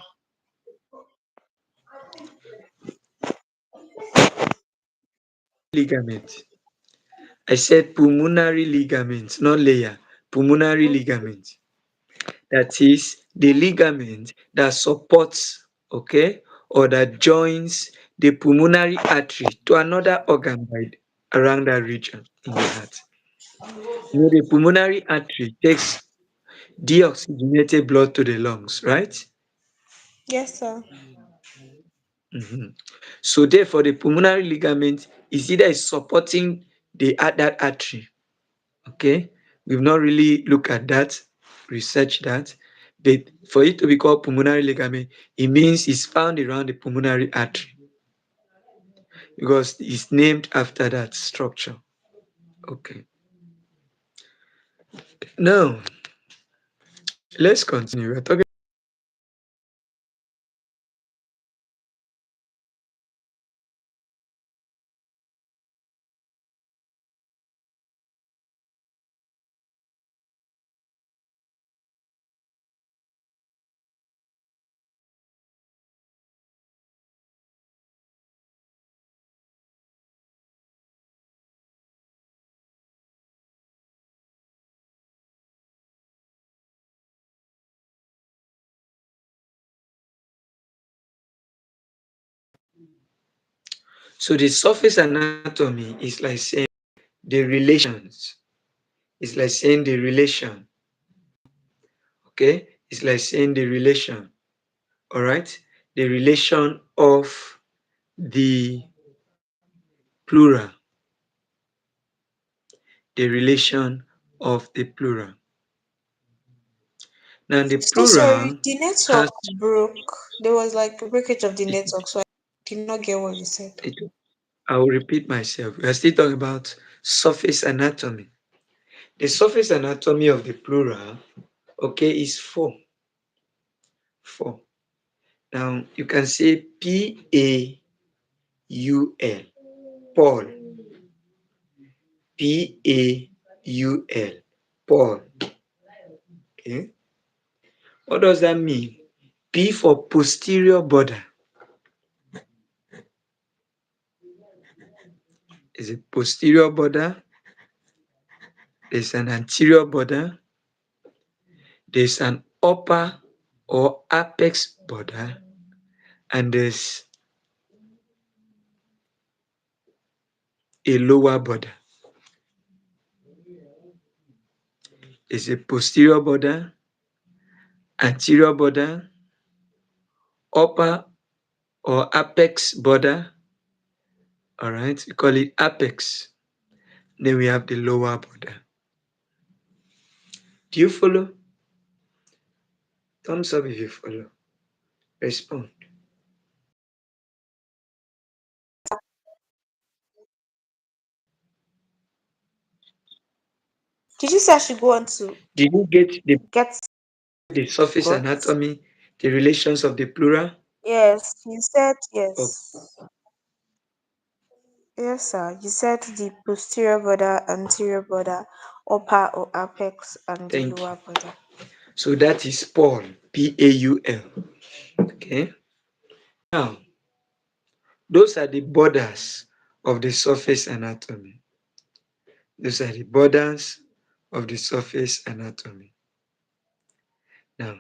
Ligament. I said pulmonary ligament, not layer. Pulmonary Okay. ligament. That is the ligament that supports, okay, or that joins the pulmonary artery to another organ around that region in the heart. The pulmonary artery takes deoxygenated blood to the lungs, right? Yes, sir. Mhm. So therefore, the pulmonary ligament is either supporting that artery. Okay, we've not really looked at that, researched that, but for it to be called pulmonary ligament, it means it's found around the pulmonary artery because it's named after that structure. Okay, now let's continue. We're talking. So the surface anatomy is like saying the relations. It's like saying the relation. Okay, it's like saying the relation. All right, the relation of the plural, the relation of the plural. Now the So sorry, plural the network has, broke. There was like a breakage of the network, so I did not get what you said. it, I will repeat myself. We are still talking about surface anatomy. The surface anatomy of the plural, okay, is four. Four. Now you can say Paul, Paul, Paul, Paul. Okay, what does that mean? P for posterior border is a posterior border. There's an anterior border. There's an upper or apex border, and there's a lower border. There's a posterior border, anterior border, upper or apex border. All right, we call it apex. Then we have the lower border. Do you follow? Thumbs up if you follow. Respond. Did you say I should go on to Did you get get the surface got? anatomy, the relations of the plural? Yes, you said Oh, yes. Yes, sir. You said the posterior border, anterior border, upper or apex, and the thank you. lower border. So that is Paul, Paul. Okay. Now, those are the borders of the surface anatomy. Those are the borders of the surface anatomy. Now,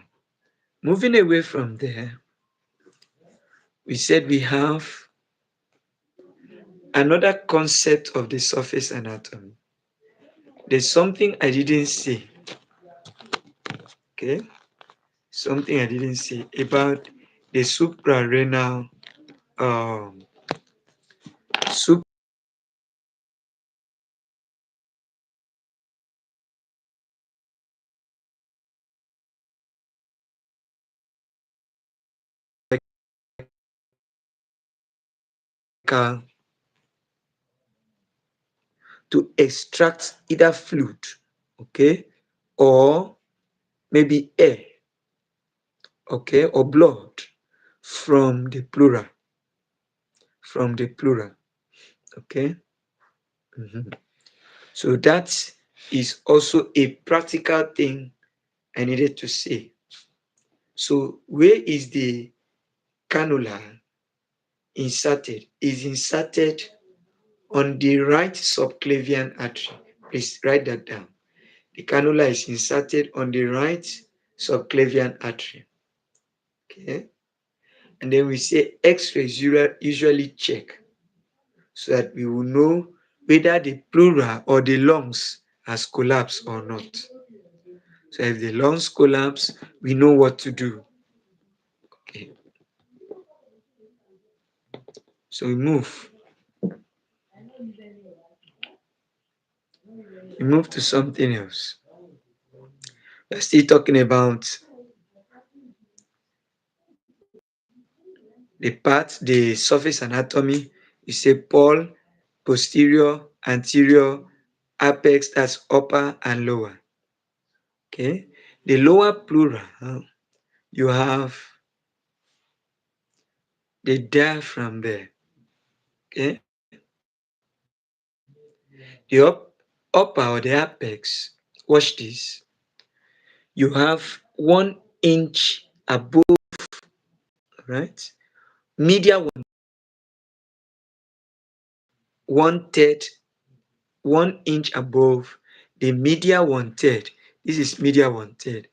moving away from there, we said we have another concept of the surface anatomy. There's something I didn't say, okay? Something I didn't say about the suprarenal, um, suprarenal to extract either fluid, okay, or maybe air, okay, or blood from the plural, from the plural, okay. Mhm. So that is also a practical thing I needed to say. So where is the cannula inserted? Is inserted on the right subclavian artery. Please write that down. The cannula is inserted on the right subclavian artery. Okay. And then we say X-rays usually check so that we will know whether the pleura or the lungs has collapsed or not. So if the lungs collapse, we know what to do. Okay. So we move to something else. We're still talking about the surface anatomy. You say pole, posterior, anterior, apex, that's upper and lower. Okay. The lower pleura, you have the diaphragm there. Okay. The upper or the apex, watch this. You have 1 inch above, right? Media one third, 1 inch above the media one third. This is media one third,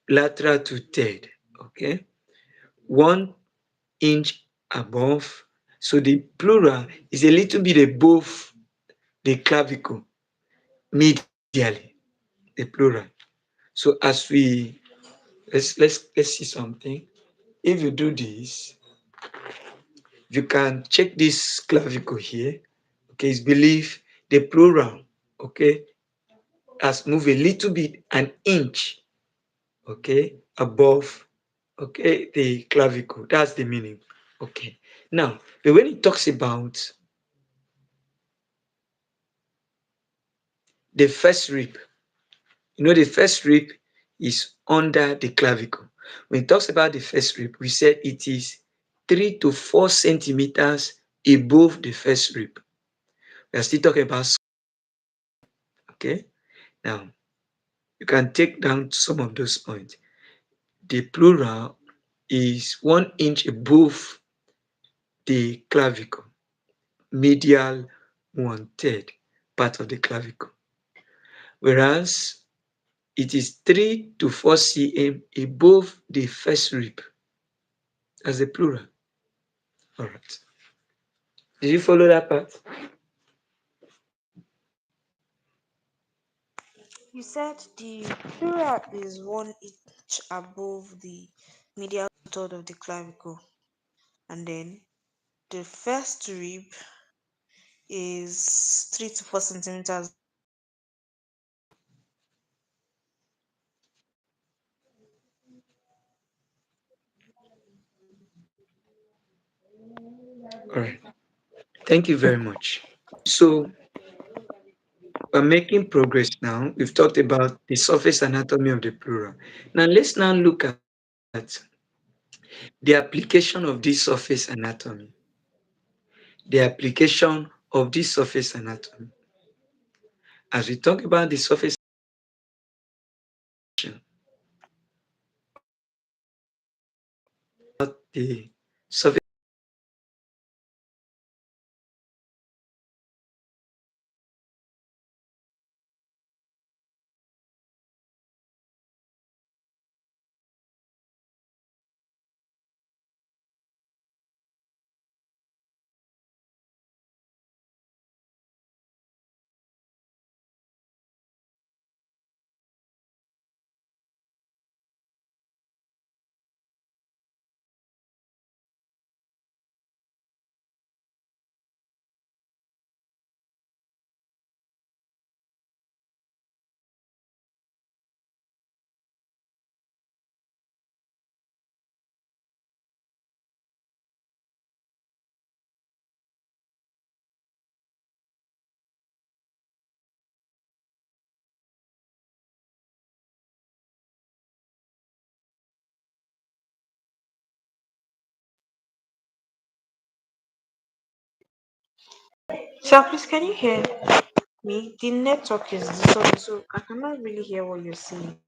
lateral two third. Okay. 1 inch above. So the pleura is a little bit above the clavicle medially, the pleura. So as we let's see something. If you do this, you can check this clavicle here. Okay, it's believed the pleura, okay, has moved a little bit, an inch, okay, above, okay, the clavicle. That's the meaning. Okay. Now, but when it talks about the first rib, the first rib is under the clavicle. When it talks about the first rib, we said it is 3 to 4 centimeters above the first rib. We are still talking about, okay. Now, you can take down some of those points. The plural is 1 inch above the clavicle, medial one third part of the clavicle, whereas it is 3 to 4 cm above the first rib as a plural. All right. Did you follow that part? You said the pleural is 1 inch above the medial third of the clavicle, and then the first rib is 3 to 4 centimeters. All right. Thank you very much. So we're making progress now. We've talked about the surface anatomy of the plural. Now let's now look at the application of this surface anatomy. The application of this surface anatomy. As we talk about the surface the surface Sir, please, can you hear me? The network is disturbing, so I cannot really hear what you're saying.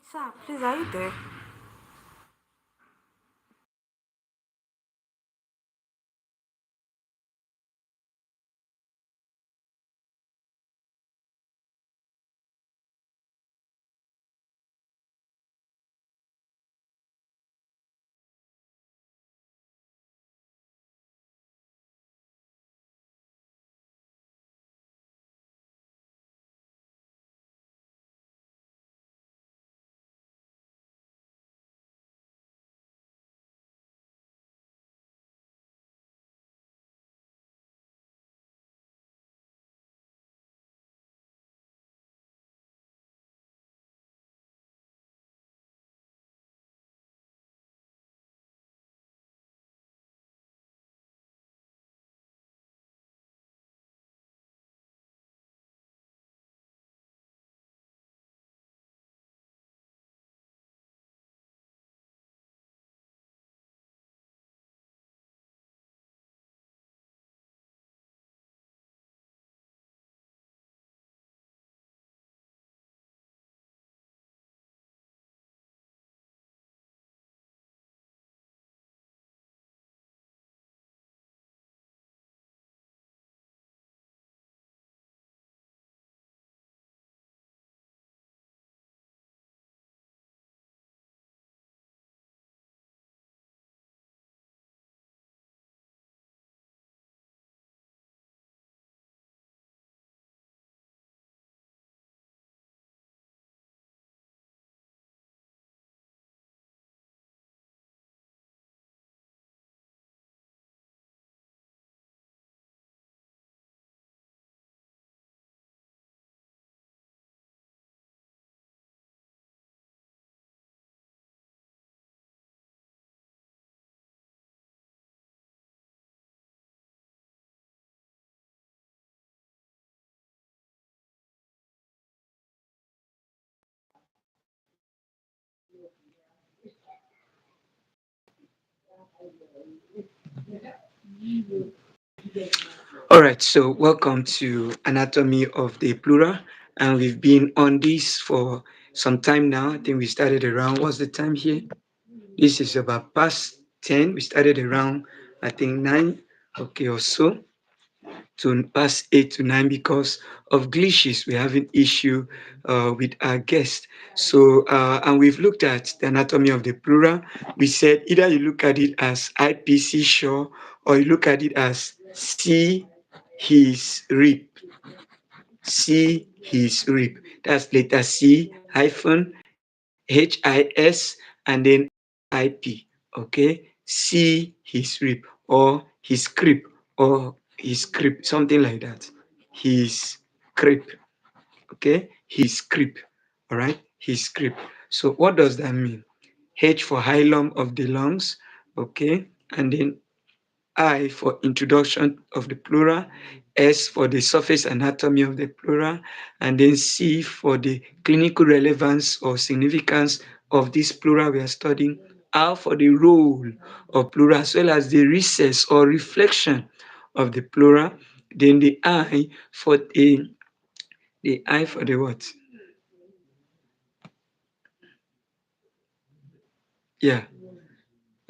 Sir, please, are you there? All right, so welcome to Anatomy of the Plural, and we've been on this for some time now. I think we started around, what's the time here? This is about past 10. We started around, I think, 9, okay, or so, to past 8 to 9 because of glitches. We're having issue with our guest. So, and we've looked at the anatomy of the plural. We said either you look at it as IPC sure or you look at it as see his rib. See his rib. That's letter C hyphen HIS and then IP. Okay, see his rib or his crib or his crib, something like that. His crib. Okay, his crib. All right, his crib. So what does that mean? H for hilum of the lungs. Okay, and then I for introduction of the plural, S for the surface anatomy of the plural, and then C for the clinical relevance or significance of this plural we are studying, R for the role of plural as well as the recess or reflection of the plural, then the I for the what? Yeah,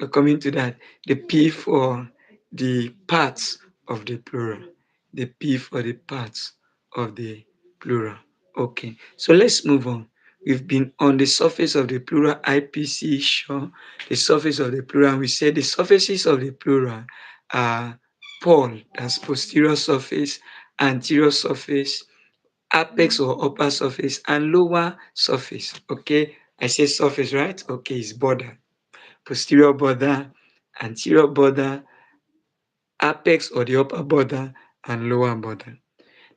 we're coming to that. The P for the parts of the plural. The P for the parts of the plural. Okay, so let's move on. We've been on the surface of the plural IPC, sure. The surface of the plural. We said the surfaces of the plural are pole, that's posterior surface, anterior surface, apex or upper surface, and lower surface. Okay, I say surface, right? Okay, it's border, posterior border, anterior border, apex or the upper border, and lower border.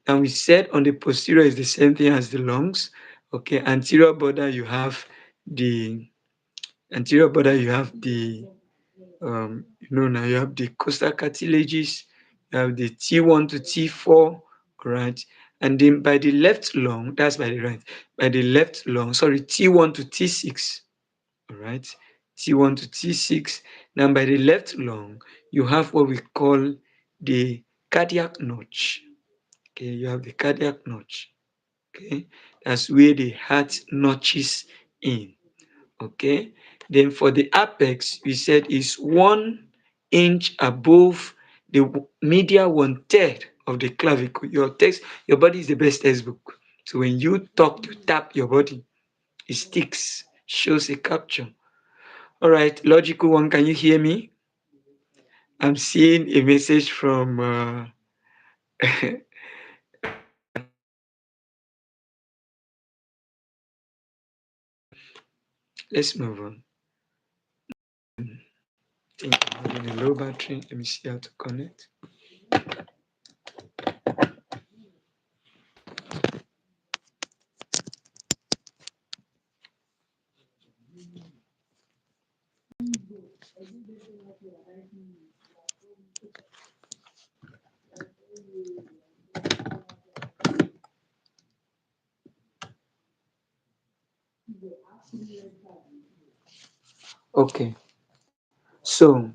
And we said on the posterior is the same thing as the lungs. Okay, the anterior border, you have the now you have the costal cartilages, you have the T1 to T4, right? And then by the left lung, that's by the right, by the left lung, sorry, T1 to T6, all right? T1 to T6. Now by the left lung, you have what we call the cardiac notch. Okay, you have the cardiac notch. Okay, that's where the heart notches in. Okay. Then for the apex, we said is 1 inch above the media one third of the clavicle. Your body is the best textbook. So when you talk, you tap your body, it sticks, shows a capture. All right, logical one, can you hear me? I'm seeing a message from let's move on. I think I'm having a low battery. Let me see how to connect. Okay. So,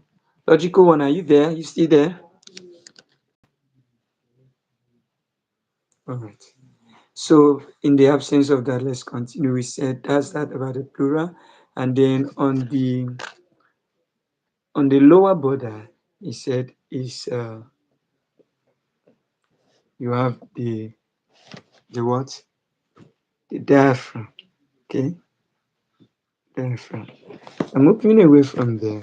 logical one, are you there? You still there? All right. So, in the absence of that, let's continue. We said that's that about the plural, and then on the lower border, he said is you have the what? The diaphragm. Okay, diaphragm. I'm moving away from there.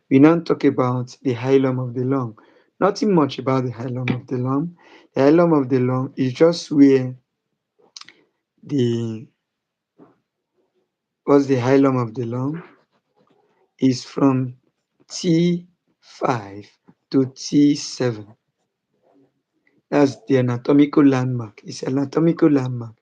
We now talk about the hilum of the lung. Nothing much about the hilum of the lung. The hilum of the lung is just where the what's the hilum of the lung is from T5 to T7. That's the anatomical landmark. It's an anatomical landmark.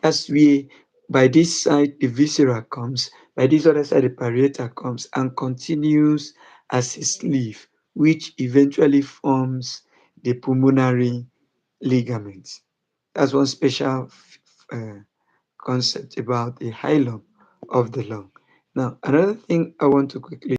That's where by this side the viscera comes, by this other side the parietal comes and continues as a sleeve, which eventually forms the pulmonary ligaments. That's one special uh, concept about the hilum of the lung. Now, another thing I want to quickly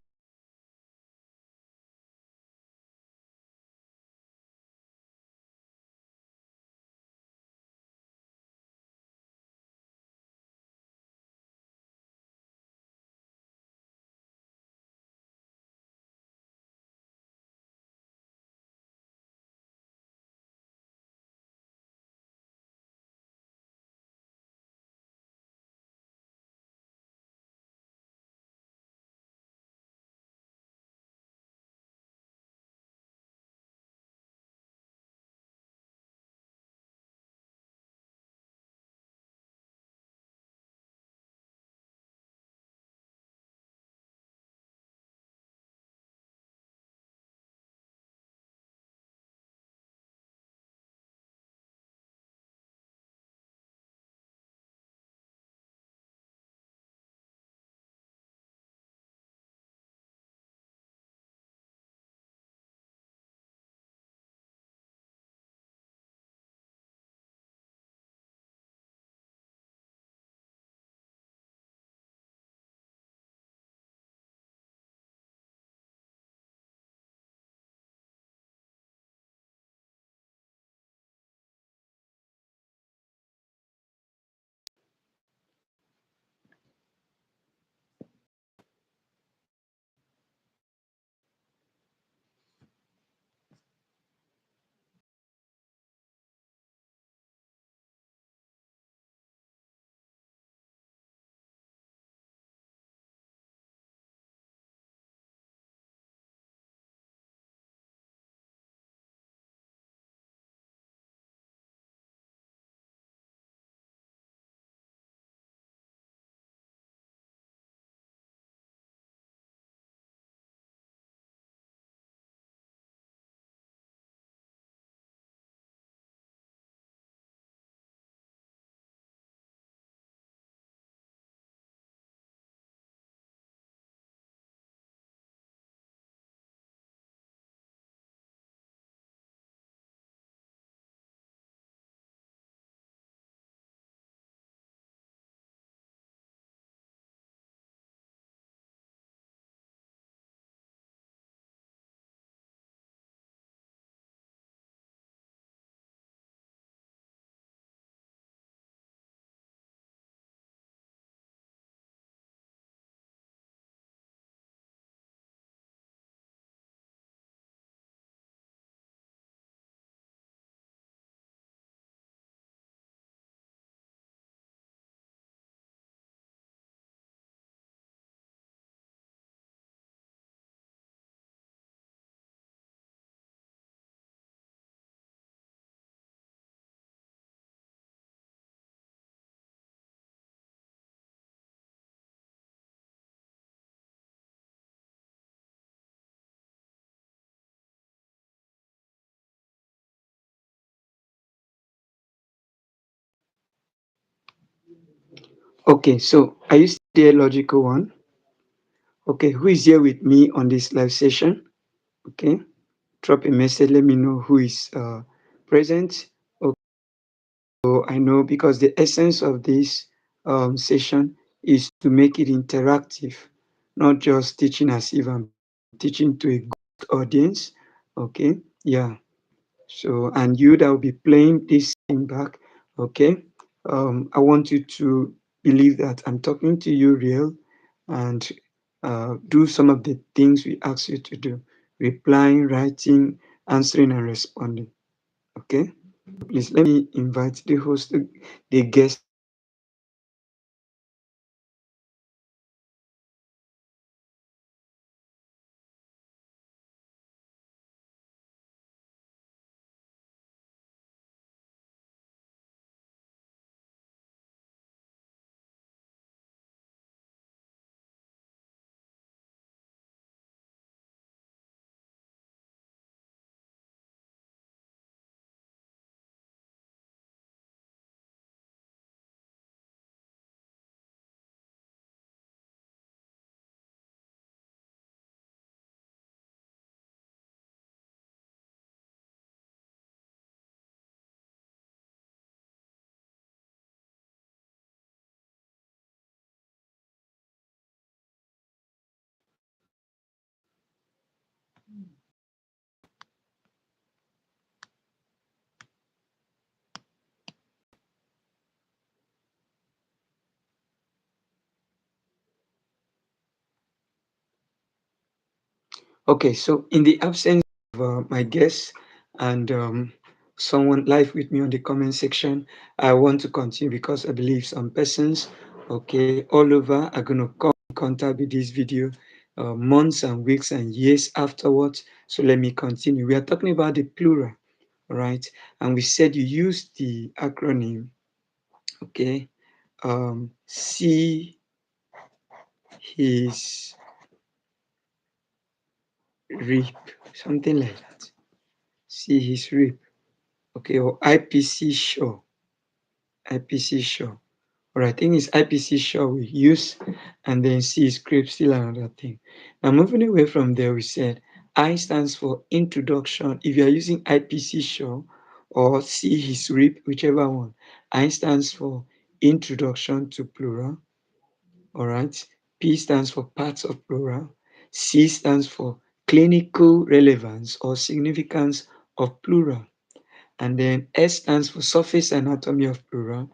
Okay, so are you still there, logical one? Okay, who is here with me on this live session? Okay, drop a message. Let me know who is present. So I know because the essence of this session is to make it interactive, not just teaching as if I'm teaching to a good audience. Okay, yeah. So and you that will be playing this thing back. Okay, I want you to believe that I'm talking to you real and do some of the things we ask you to do: replying, writing, answering, and responding. Okay. Please let me invite the host, the guest to come on stage. Okay, so in the absence of my guest and someone live with me on the comment section, I want to continue because I believe some persons, okay, all over are going to come in contact with this video months and weeks and years afterwards. So let me continue. We are talking about the plural, right? And we said you use the acronym, okay, see his reap, something like that. See his reap. Okay, or IPC show. IPC show. Or I think it's IPC show we use, and then C script, still another thing. Now, moving away from there, we said I stands for introduction. If you are using IPC show or C his reap, whichever one, I stands for introduction to plural. All right. P stands for parts of plural. C stands for clinical relevance or significance of plural. And then S stands for surface anatomy of plural,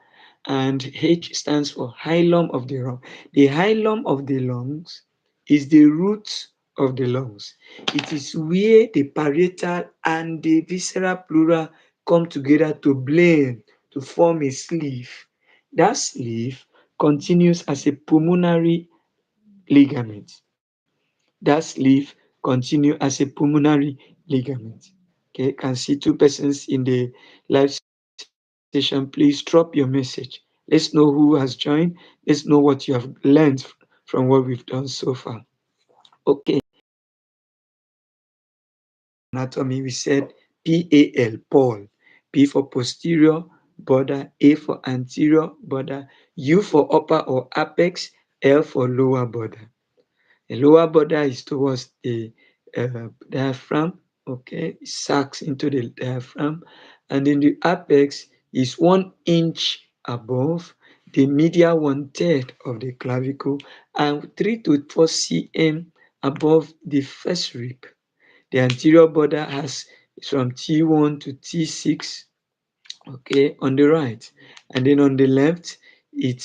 and H stands for hilum of the lung. The hilum of the lungs is the root of the lungs. It is where the parietal and the visceral plural come together to blend to form a sleeve. That sleeve continues as a pulmonary ligament. That sleeve continue as a pulmonary ligament. Okay, can see two persons in the live session. Please drop your message. Let's know who has joined. Let's know what you have learned from what we've done so far. Okay, so we are talking about surface anatomy. We said PAL, Paul. P for posterior border, A for anterior border, U for upper or apex, L for lower border. The lower border is towards the diaphragm, okay, it sucks into the diaphragm, and then the apex is 1 inch above the medial one third of the clavicle and 3 to 4 cm above the first rib. The anterior border has from T1 to T6, okay, on the right, and then on the left, it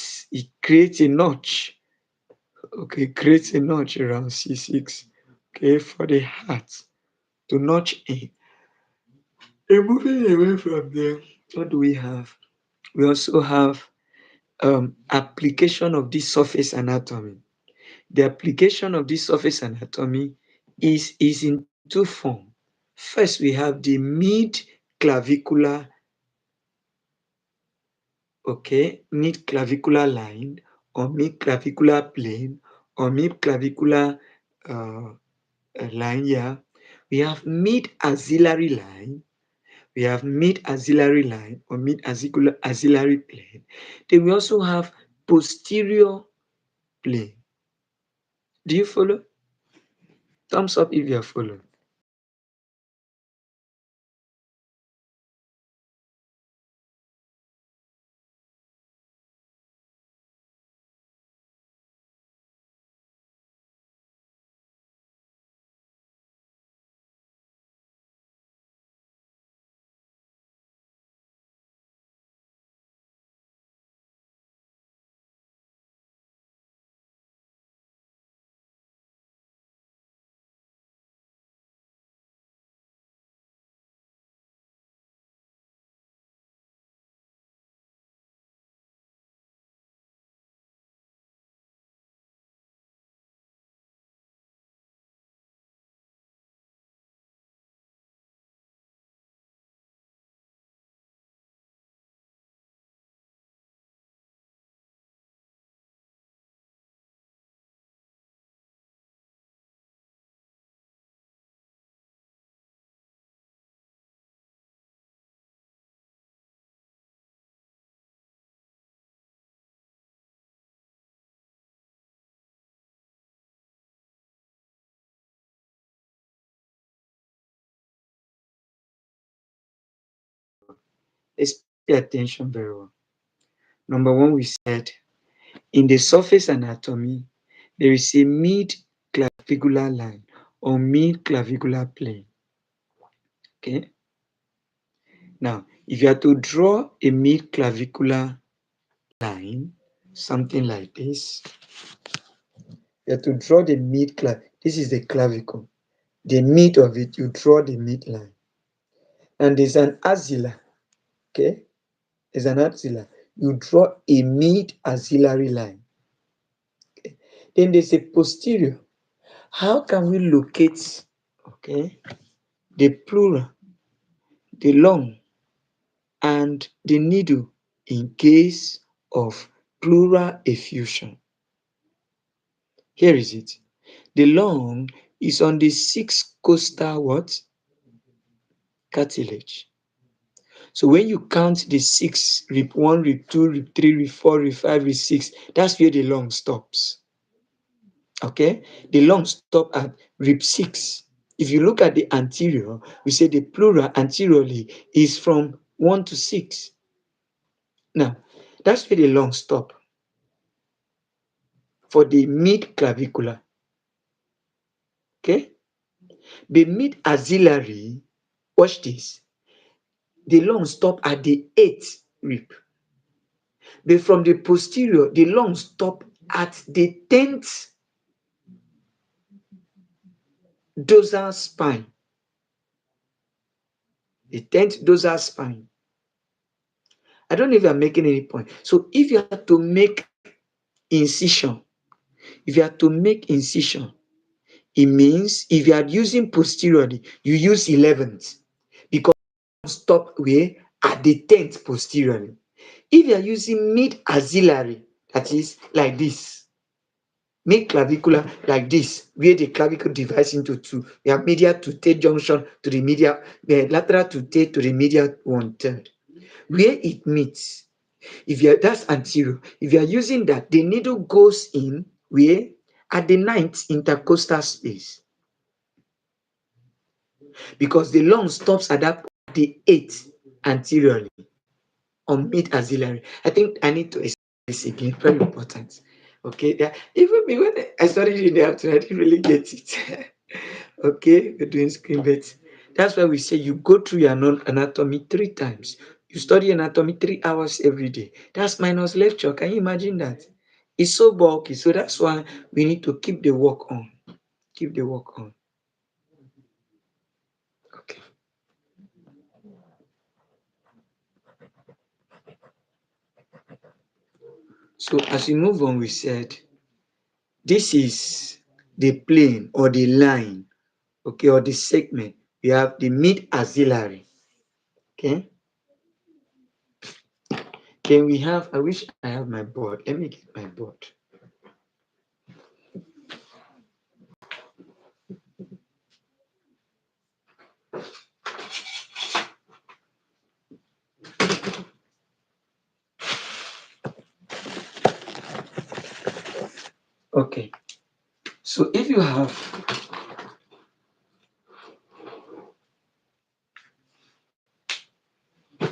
creates a notch. Okay, create a notch around C6. Okay, for the heart to notch in. And moving away from there, what do we have? We also have application of this surface anatomy. The application of this surface anatomy is in two forms. First, we have the mid clavicular, okay, mid clavicular line or mid clavicular plane or mid clavicular uh, line here. We have mid axillary line. We have mid axillary line or mid axillary plane. Then we also have posterior plane. Do you follow? Thumbs up if you are following. Let's pay attention very well. Number one, we said in the surface anatomy, there is a mid clavicular line or mid clavicular plane. Okay. Now, if you are to draw a mid clavicular line, something like this, you have to draw the this is the clavicle. The mid of it, you draw the midline. And there's an axilla. Okay. There's an axilla. You draw a mid axillary line. Okay. Then there's a posterior. How can we locate, okay, the pleura, the lung, and the needle in case of pleural effusion? Here is it. The lung is on the sixth costal what? Cartilage. So when you count the six, rib 1, rib 2, rib 3, rib 4, rib 5, rib 6, that's where the lung stops. Okay? The lung stop at rib 6. If you look at the anterior, we say the pleura anteriorly is from 1 to 6. Now, that's where the lung stop for the mid clavicular. Okay? The mid axillary, watch this. The lung stop at the 8th rib. But from the posterior, the lung stop at the 10th dorsal spine. The 10th dorsal spine. I don't know if I'm making any point. So if you have to make incision, if you have to make incision, it means if you are using posteriorly, you use 11th because stop where at the 10th posteriorly. If you are using mid axillary, that is like this, mid clavicular like this, where the clavicle divides into two. We have medial to third junction to the medial, lateral to third to the medial 1/3. Where it meets, if you are that's anterior. If you are using that, the needle goes in where at the 9th intercostal space because the lung stops at that the 8th anteriorly on mid axillary. I think I need to explain this again. Very important. Okay, yeah. Even me when I studied in the afternoon, I didn't really get it. Okay, we're doing screen bets. That's why we say you go through your anatomy 3 times. You study anatomy 3 hours every day. That's minus lecture. Can you imagine that? It's so bulky. So that's why we need to keep the work on. Keep the work on. Okay. So as we move on, we said this is the plane or the line, okay, or the segment. We have the mid axillary. Okay. Then we have, I wish I have my board. Let me get my board. Okay. So if you have, let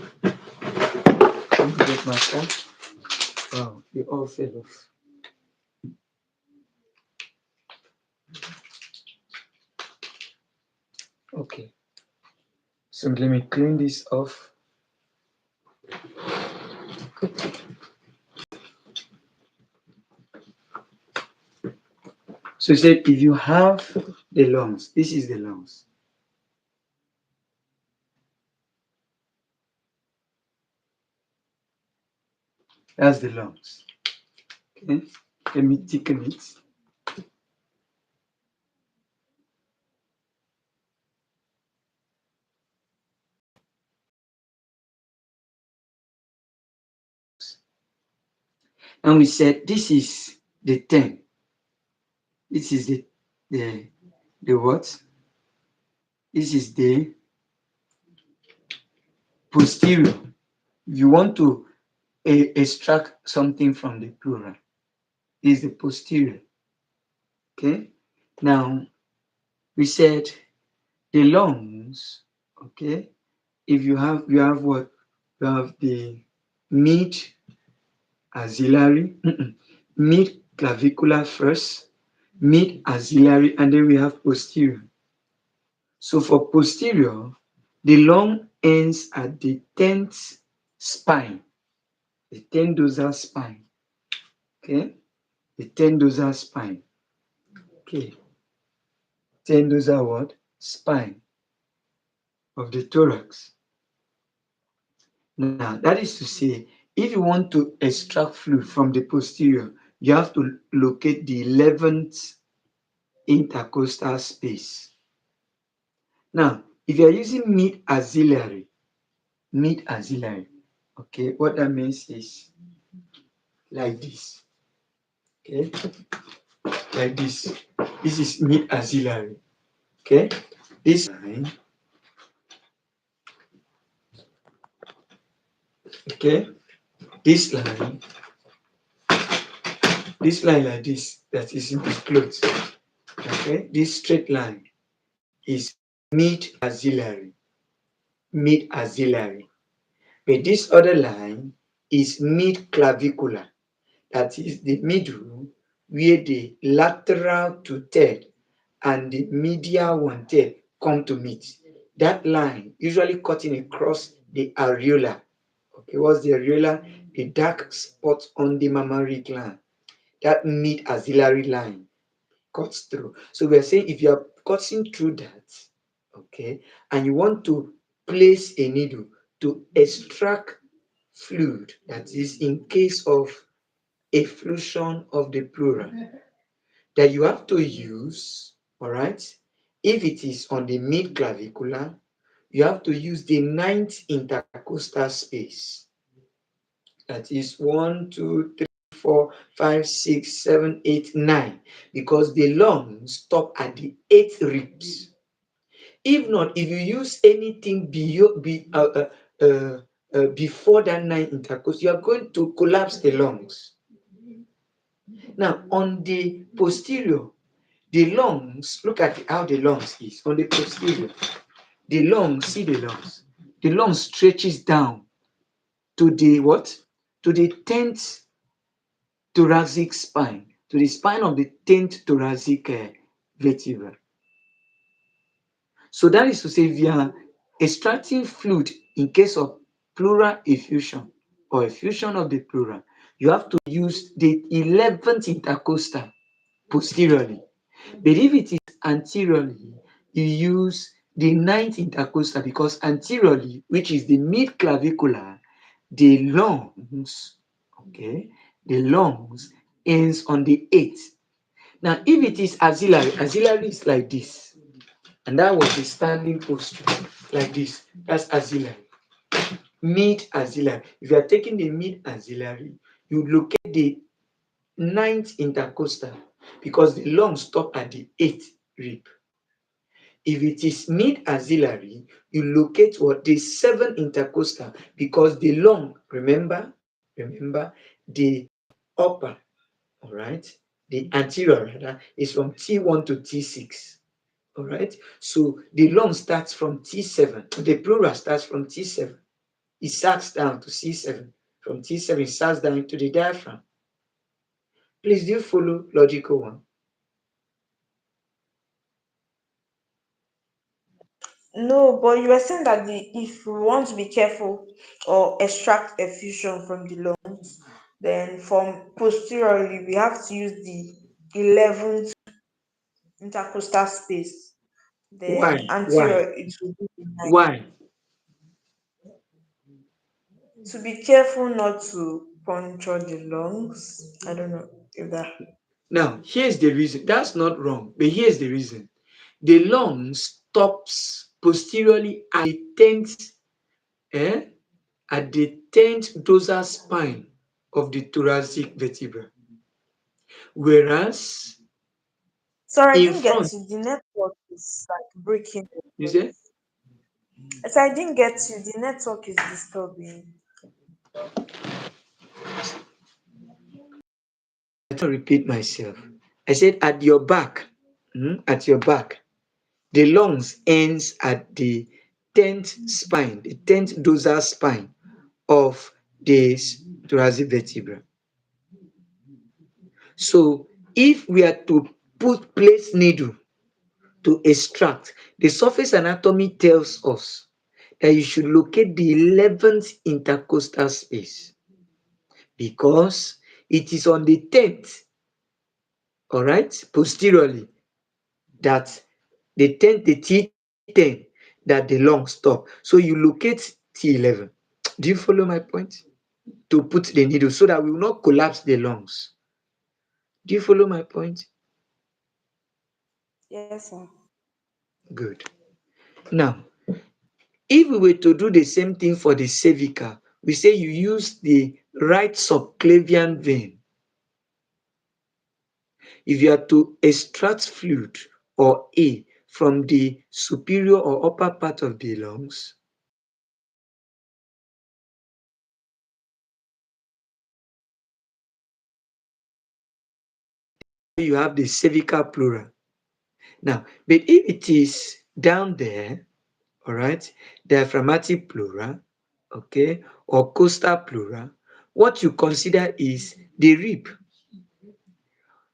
me get my phone. Wow, they all fell off. Okay. So let me clean this off. So he said, if you have the lungs, this is the lungs. That's the lungs. Okay. Let me thicken it. And we said this is the 10. This is the the what? This is the posterior. If you want to extract something from the pleura, this is the posterior. Okay. Now we said the lungs. Okay. If you have what? You have the mid axillary, mid clavicular first, mid axillary, and then we have posterior. So for posterior, the lung ends at the 10th spine, the 10th dorsal spine. Okay, the 10th dorsal spine. Okay, 10th dorsal what? Spine of the thorax. Now, that is to say, if you want to extract fluid from the posterior, you have to locate the 11th intercostal space. Now, if you are using mid axillary, okay, what that means is like this, okay, like this. This is mid axillary, okay. This line, okay, this line, like this, that is in the clothes, okay. This straight line is mid axillary, mid axillary. But this other line is mid clavicular, that is the middle where the lateral two third and the medial one third come to meet. That line usually cutting across the areola. Okay, what's the areola? The dark spot on the mammary gland. That mid axillary line cuts through. So we're saying if you're cutting through that, okay, and you want to place a needle to extract fluid, that is in case of efflusion of the pleura, that you have to use, all right, if it is on the mid clavicular, you have to use the 9th intercostal space. That is 1, 2, 3, 4, 5, 6, 7, 8, 9, because the lungs stop at the 8th ribs. If not, if you use anything before that 9 intercostal, you are going to collapse the lungs. Now, on the posterior, the lungs, look at how the lungs is. On the posterior, the lungs, see the lungs. The lungs stretches down to the what? To the 10th thoracic spine, to the spine of the 10th thoracic vertebra. So that is to say, if you are extracting fluid in case of pleural effusion or effusion of the pleura, you have to use the 11th intercostal posteriorly. But if it is anteriorly, you use the 9th intercostal, because anteriorly, which is the mid clavicular, the lungs, okay, the lungs ends on the 8th. Now, if it is axillary is like this, and that was the standing posture, like this. That's axillary. Mid axillary. If you are taking the mid axillary, you locate the 9th intercostal, because the lungs stop at the 8th rib. If it is mid axillary, you locate what? The 7th intercostal, because the lung, remember, the upper, all right? The anterior rather is from T1 to T6. All right. So the lung starts from T7. The pleura starts from T7. It sags down to C7. From T7, it sags down into the diaphragm. Please, do you follow logical one? No, but you were saying that if we want to be careful or extract effusion from the lungs, then from posteriorly we have to use the 11th intercostal space. Why? Then Why? anterior it will be the 9th. Why? To be careful not to puncture the lungs. I don't know if that. Now, here's the reason. That's not wrong, but here's the reason. The lung stops posteriorly at the 10th, eh, at the 10th dorsal spine of the thoracic vertebra. Whereas Sorry, I in didn't get front, you. The network is like breaking. you say, So I didn't get you. The network is disturbing. I don't repeat myself. I said at your back, at your back, the lungs ends at the 10th spine, the 10th dorsal spine of the thoracic vertebra. So if we are to place needle to extract, the surface anatomy tells us that you should locate the 11th intercostal space because it is on the 10th, all right, posteriorly, that the T10 that the lungs stop. So you locate T11. Do you follow my point? To put the needle so that we will not collapse the lungs. Do you follow my point? Yes, sir. Good. Now, if we were to do the same thing for the cervical, we say you use the right subclavian vein. If you are to extract fluid or air from the superior or upper part of the lungs, you have the cervical pleura. Now, but if it is down there, all right, diaphragmatic pleura, okay, or costal pleura, what you consider is the rib.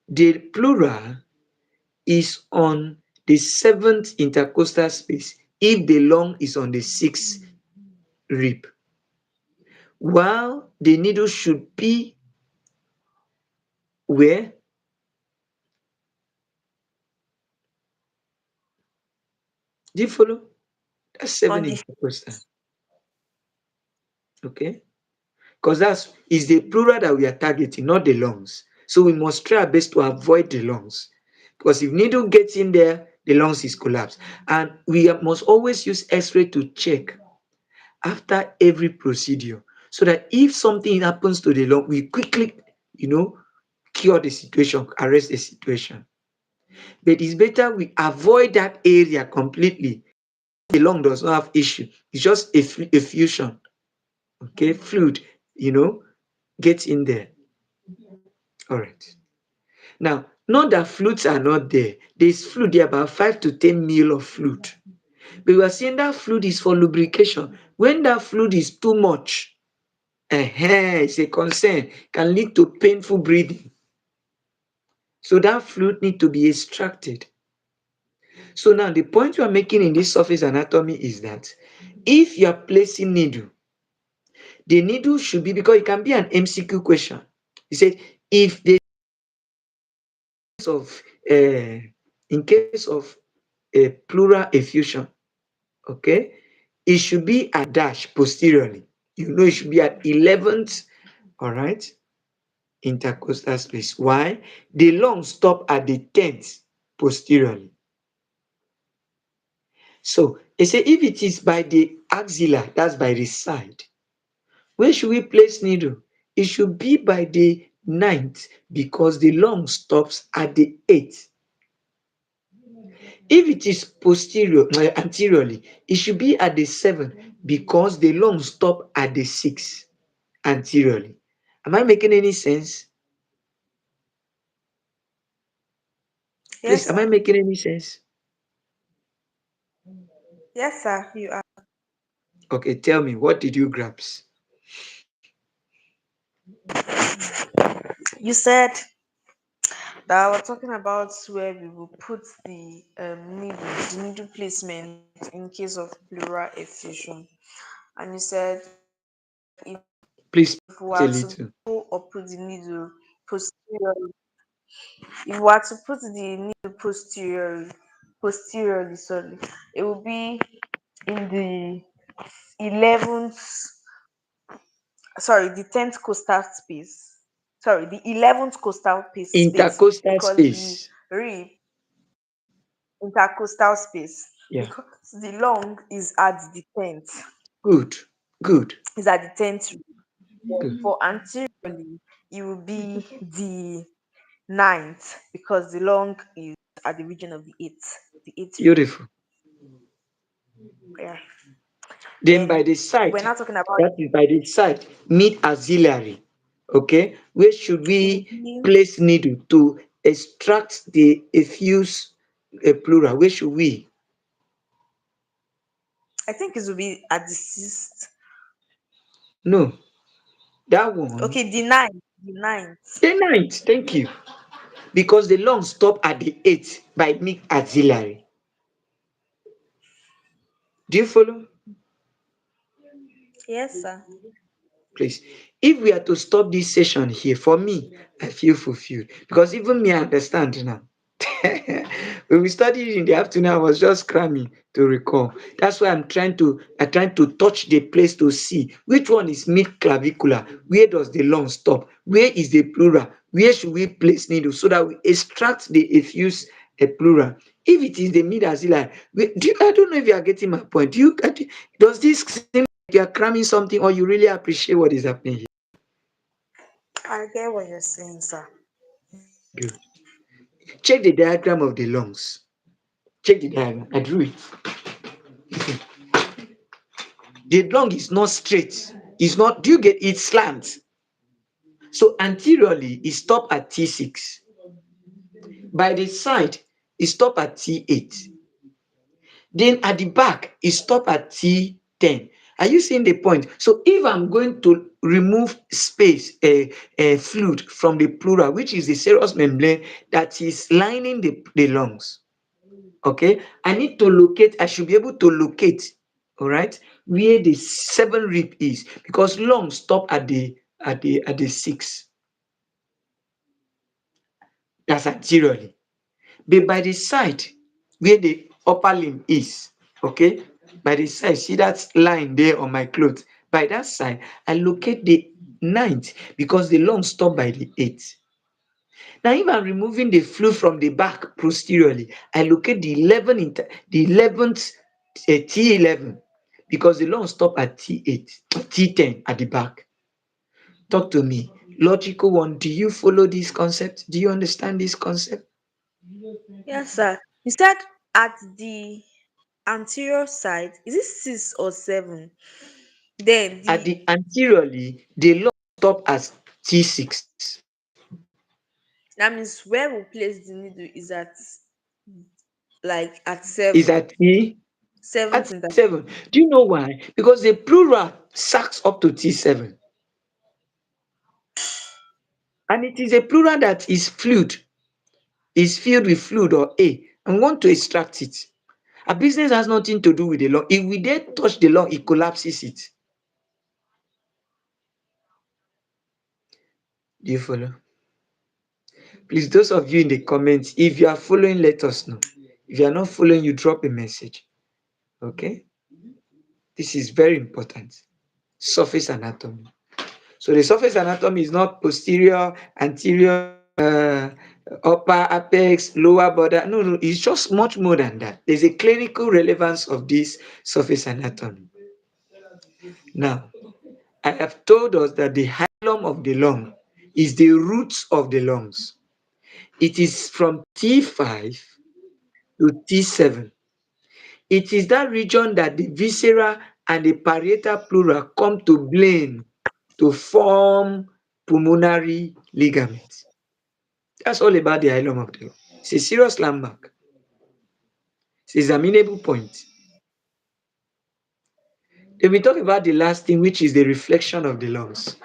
The pleura is on the 7th intercostal space if the lung is on the 6th rib, while the needle should be where? Do you follow? That's 7 On the intercostal, okay? Because that's is the pleural that we are targeting, not the lungs. So we must try our best to avoid the lungs. Because if needle gets in there, the lungs is collapsed. And we must always use X-ray to check after every procedure. So that if something happens to the lung, we quickly, you know, cure the situation, arrest the situation. But it's better we avoid that area completely. The lung does not have issue. It's just a fusion, okay, fluid, you know, gets in there. All right. Now, not that fluids are not there. There's fluid there, about 5 to 10 mil of fluid. But we are saying that fluid is for lubrication. When that fluid is too much, it's a concern, can lead to painful breathing. So that fluid need to be extracted. So now the point you are making in this surface anatomy is that if you are placing needle, the needle should be, because it can be an MCQ question. He said if the of in case of a pleural effusion, okay, it should be at dash posteriorly. You know, it should be at 11th, all right, intercostal space. Why? The lung stop at the 10th posteriorly. So they say if it is by the axilla, that's by the side, where should we place needle? It should be by the 9th because the lung stops at the 8th. If it is anteriorly, it should be at the 7th because the lungs stop at the 6th anteriorly. Am I making any sense? Please, Yes, am I sir. making any sense? Yes, sir. You are. Okay, tell me, what did you grasp? You said that we're talking about where we will put the needle placement in case of pleural effusion. And you said if we are to Please go speak or a put the little. needle posteriorly, if we are to put the needle posteriorly, sorry, it will be in the 11th, sorry, the 10th costal space. Sorry, the 11th costal space, Intercostal because the space. rib intercostal space, Yeah, because the lung is at the 10th, good, good, is at the 10th rib. good. For anteriorly, it will be the ninth, because the lung is at the region of the eighth rib. Beautiful. Yeah. Then by Then the we're side, not talking about, that is by the side, mid axillary. Okay, where should it will we be, place needle to extract the effuse pleural? Where should we? I think it will be at the sixth. No, that one. Okay, the ninth. The ninth. The ninth. Thank you. Because the lungs stop at the eighth by mid axillary. Do you follow? Yes, sir. Please, if we are to stop this session here, for me, I feel fulfilled because even me, I understand now. When we studied in the afternoon, I was just cramming to recall. That's why I'm trying to touch the place to see which one is mid clavicular. Where does the lung stop? Where is the pleural? Where should we place needle so that we extract the effuse pleural? If it is the mid axillary, I don't know if you are getting my point. Does this seem like you are cramming something or you really appreciate what is happening here? I get what you're saying, sir. Good. Check the diagram of the lungs. Check the diagram. I drew it. The lung is not straight. It's not, do you get it? Slant. So anteriorly, it stop at T6. By the side, it stop at T8. Then at the back, it stop at T10. Are you seeing the point? So if I'm going to remove space, fluid from the pleural, which is the serous membrane that is lining the lungs, okay, I should be able to locate, all right, where the seven rib is because lungs stop at the six. That's anteriorly. But by the side where the upper limb is, okay, by the side, see that line there on my cloth, by that side I locate the ninth because the lungs stop by the eighth. Now, if I'm removing the fluid from the back posteriorly, I locate the 11th T11 because the lungs stop at T8, T10 at the back. Talk to me. Logical one. Do you follow this concept? Do you understand this concept? Yes, sir. You said at the anterior side, is it six or seven? Then At the the anteriorly, the lungs stop at T6. that means where we place the needle is at, like, at Is seven. at T Seventh at in the, T7. Do you know why? Because the plural sacks up to T7. And it is a plural that is filled with fluid or A and want to extract it. A business has nothing to do with the lung. If we dare touch the lung, it collapses it. Do you follow? Please, those of you in the comments, if you are following, let us know. If you are not following, you drop a message. Okay? This is very important. Surface anatomy. So the surface anatomy is not posterior, anterior, upper apex, lower border. No, no, it's just much more than that. There's a clinical relevance of this surface anatomy. Now, I have told us that the hilum of the lung is the roots of the lungs. It is from T5 to T7. It is that region that the viscera and the parietal pleura come to blend to form pulmonary ligament. That's all about the hilum of the lung. It's a serious landmark. It's an examinable point. Then we talk about the last thing, which is the reflection of the laws.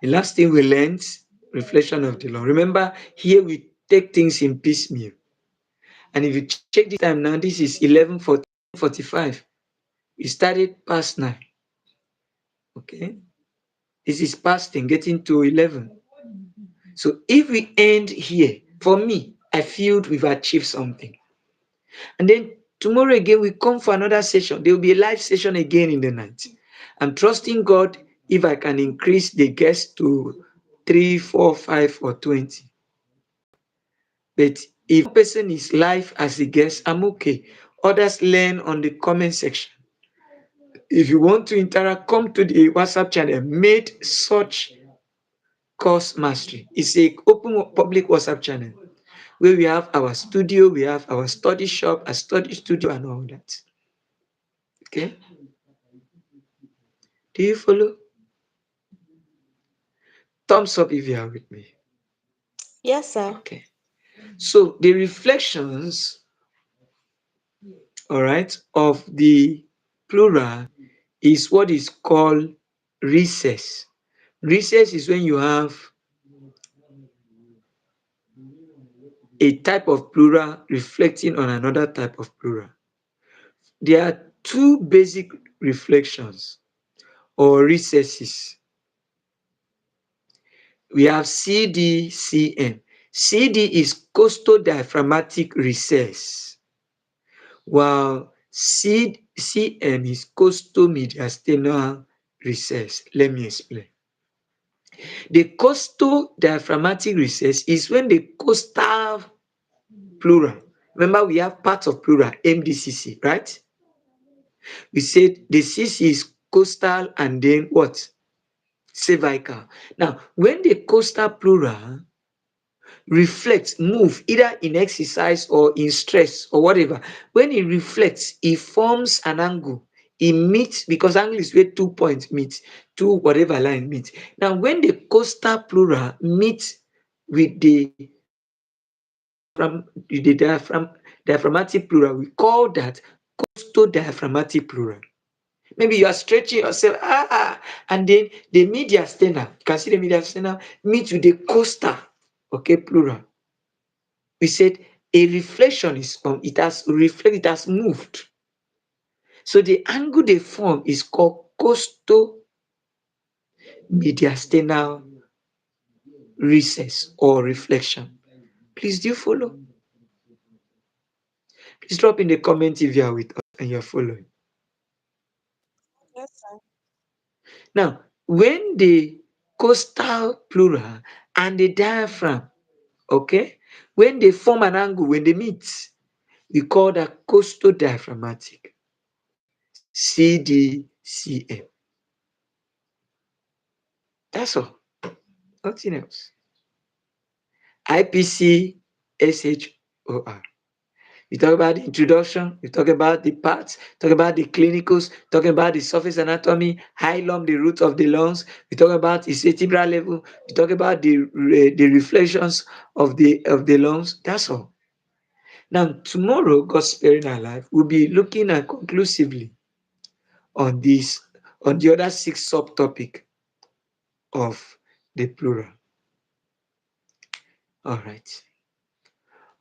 The last thing we learned, reflection of the law. Remember, here we take things in piecemeal. And if you check the time now, this is 11:45. We started past 9. Okay. This is past 10, getting to 11. So if we end here, for me, I feel we've achieved something. And then tomorrow again, we come for another session. There will be a live session again in the night. I'm trusting God if I can increase the guests to 3, 4, 5, or 20. But if one person is live as a guest, I'm okay. Others learn on the comment section. If you want to interact, come to the WhatsApp channel, Made Such Course Mastery. It's a open public WhatsApp channel where we have our studio, we have our study shop, a study studio, and all that. Okay? Do you follow? Thumbs up if you are with me. Yes, sir. Okay. So the reflections, all right, of the plural is what is called recess. Recess is when you have a type of plural reflecting on another type of plural. There are two basic reflections or recesses. We have CDCM. CD is costodiaphragmatic recess, while CM is costomediastinal recess. Let me explain. The costodiaphragmatic recess is when the costal plural, remember we have parts of plural, MDCC, right? We said the CC is coastal and then what? Cervical. Now, when the coastal plural reflects, move either in exercise or in stress or whatever, when it reflects, it forms an angle. It meets because angle is where 2 points meet, two whatever line meet. Now, when the coastal plural meets with the diaphragmatic plural, we call that costodiaphragmatic plural. Maybe you are stretching yourself, and then the mediastinum, you can see the mediastinum meet with the costa, okay, plural. We said a reflection is it has reflected, it has moved. So the angle they form is called costo mediastinal recess or reflection. Please do you follow? Please drop in the comment if you are with us and you're following. Yes, sir. Now, when the costal plural and the diaphragm, okay, when they form an angle, when they meet, we call that costodiaphragmatic, CDCM. That's all, nothing else. IPC, SHOR. We talk about the introduction, we talk about the parts, talk about the clinicals, talk about the surface anatomy, hilum, the root of the lungs, we talk about its vertebral level, we talk about the reflections of the lungs. That's all. Now, tomorrow, God sparing our life, we'll be looking at conclusively on this, on the other 6 subtopic of the plural. All right.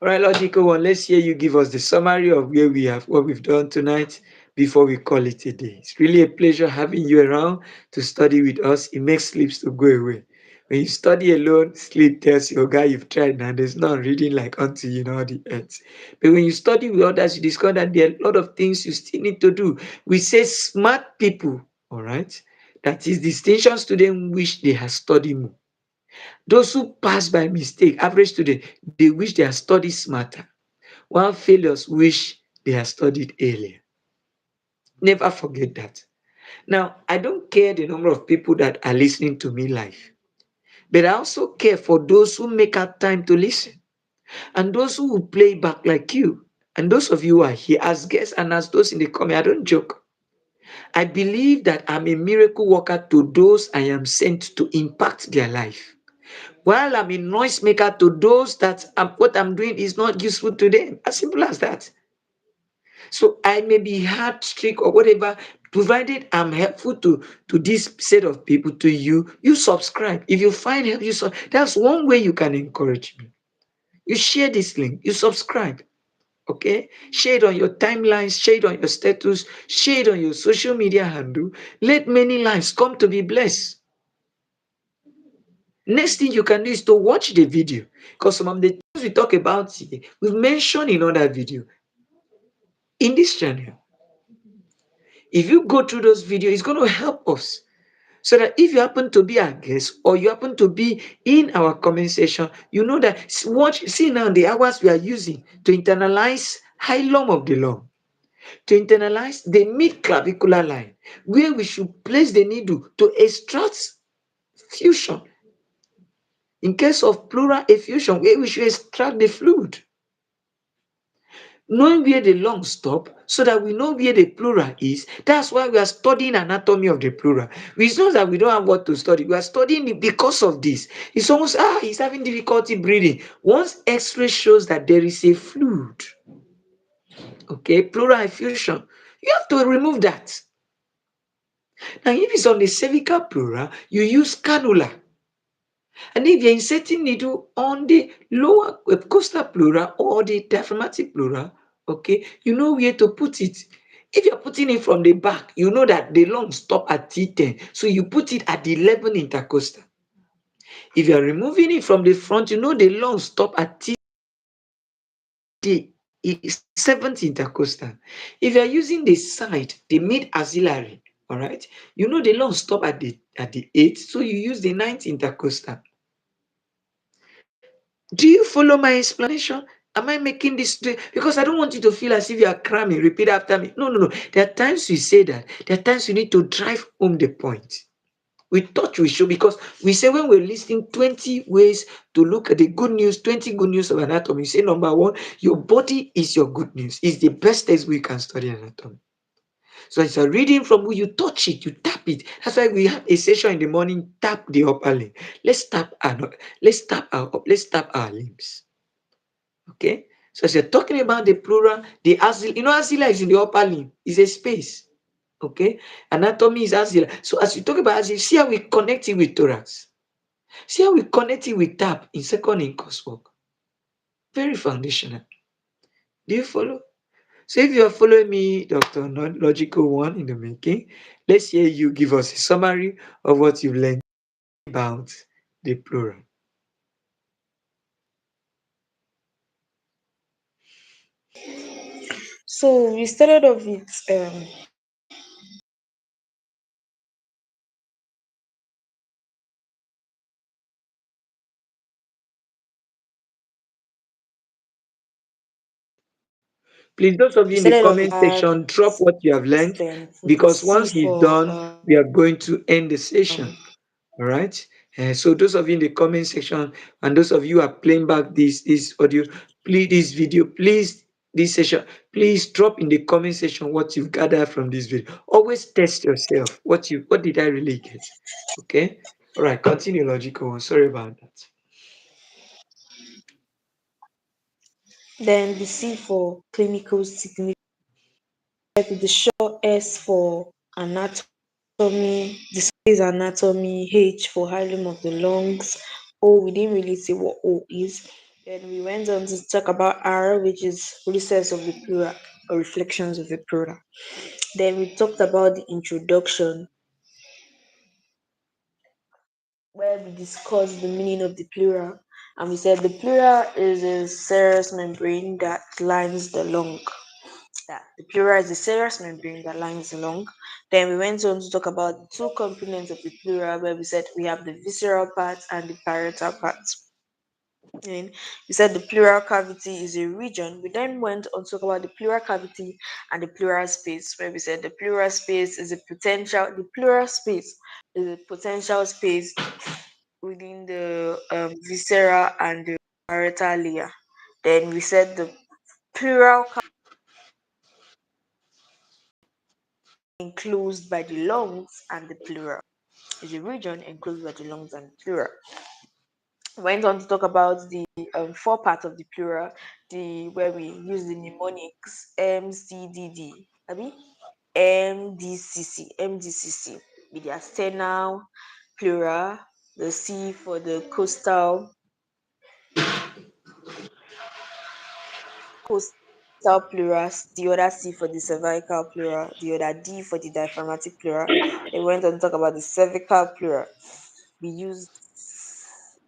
All right, logical one. Let's hear you give us the summary of where we have what we've done tonight before we call it a day. It's really a pleasure having you around to study with us. It makes sleeps to go away. When you study alone, sleep tells you, oh, guy, you've tried now. There's no reading like unto you know the earth. But when you study with others, you discover that there are a lot of things you still need to do. We say smart people, all right? That is distinction students wish they had studied more. Those who pass by mistake, average students, they wish they had studied smarter, while failures wish they had studied earlier. Never forget that. Now, I don't care the number of people that are listening to me live, but I also care for those who make out time to listen and those who will play back like you. And those of you who are here as guests and as those in the comment, I don't joke. I believe that I'm a miracle worker to those I am sent to impact their life. while I'm a noisemaker to those that what I'm doing is not useful to them. As simple as that. So I may be hard, strict, or whatever, provided I'm helpful to this set of people, to you, you subscribe. If you find help, that's one way you can encourage me. You share this link, you subscribe. Okay, share it on your timelines, share it on your status, share it on your social media handle. Let many lives come to be blessed. Next thing you can do is to watch the video, because some of the things we talk about here, we've mentioned in other video in this channel. If you go through those videos, it's going to help us, so that if you happen to be our guest or you happen to be in our comment section, you know that see now the hours we are using to internalize hilum of the lung, to internalize the mid clavicular line, where we should place the needle to extract fusion. In case of pleural effusion, where we should extract the fluid. Knowing where the lungs stop so that we know where the pleural is. That's why we are studying anatomy of the pleural. It's not that we don't have what to study. We are studying it because of this. It's almost, he's having difficulty breathing. Once X-ray shows that there is a fluid, okay, pleural effusion, you have to remove that. Now, if it's on the cervical pleural, you use cannula. And if you're inserting needle on the lower costal pleura or the diaphragmatic pleura, okay, you know where to put it. If you're putting it from the back, you know that the lungs stop at T10. So you put it at the 11 intercostal. If you're removing it from the front, you know the lungs stop at the 7th intercostal. If you're using the side, the mid axillary, all right, you know the lungs stop at the 8th. So you use the 9th intercostal. Do you follow my explanation? Am I making this? Because I don't want you to feel as if you are cramming. Repeat after me. No, no, no. There are times you say that. There are times you need to drive home the point. We thought we should, because we say when we're listing 20 ways to look at the good news, 20 good news of anatomy, you say number one, your body is your good news. It's the best test we can study anatomy. So it's a reading from who you touch it, you tap it. That's why we have a session in the morning, tap the upper limb. Let's tap our limbs. Okay? So as you're talking about the plural, the axilla, axilla is in the upper limb, is a space. Okay? Anatomy is axilla. So as you talk about axilla, see how we connect it with thorax. See how we connect it with tap in second in coursework. Very foundational. Do you follow? So if you are following me, Dr. Non-Logical One in the making, let's hear you give us a summary of what you've learned about the plural. So we started off with Please, those of we you in the started off with comment heart, section, drop what you have learned, then for because C once he's for done, we are going to end the session. All right. So those of you in the comment section, and those of you who are playing back this audio, please, this video, please, this session, please drop in the comment section what you've gathered from this video. Always test yourself. What did I really get? Okay. All right. Continue, logical one. Sorry about that. then the C for clinical significance, with the short S for anatomy, the space anatomy, H for hilum of the lungs, O we didn't really see what O is. Then we went on to talk about R, which is recess of the plural or reflections of the plural. Then we talked about the introduction, where we discussed the meaning of the plural. And we said the plural is a serous membrane that lines the lung. That the pleural is the serous membrane that lines the lung. Then we went on to talk about the two components of the pleural, where we said we have the visceral part and the parietal part. And we said the pleural cavity is a region. We then went on to talk about the pleural cavity and the pleural space, where we said the pleural space is a potential. The pleural space is a potential space within the viscera and the parietal layer. Then we said the pleural enclosed by the lungs and the pleural is a region enclosed by the lungs and the pleural. Went on to talk about the four parts of the plural, the where we use the mnemonics MCDD, I mean MDCC, with the external plural, the C for the coastal plural, the other C for the cervical plural, the other D for the diaphragmatic plural. They went on to talk about the cervical plural. We used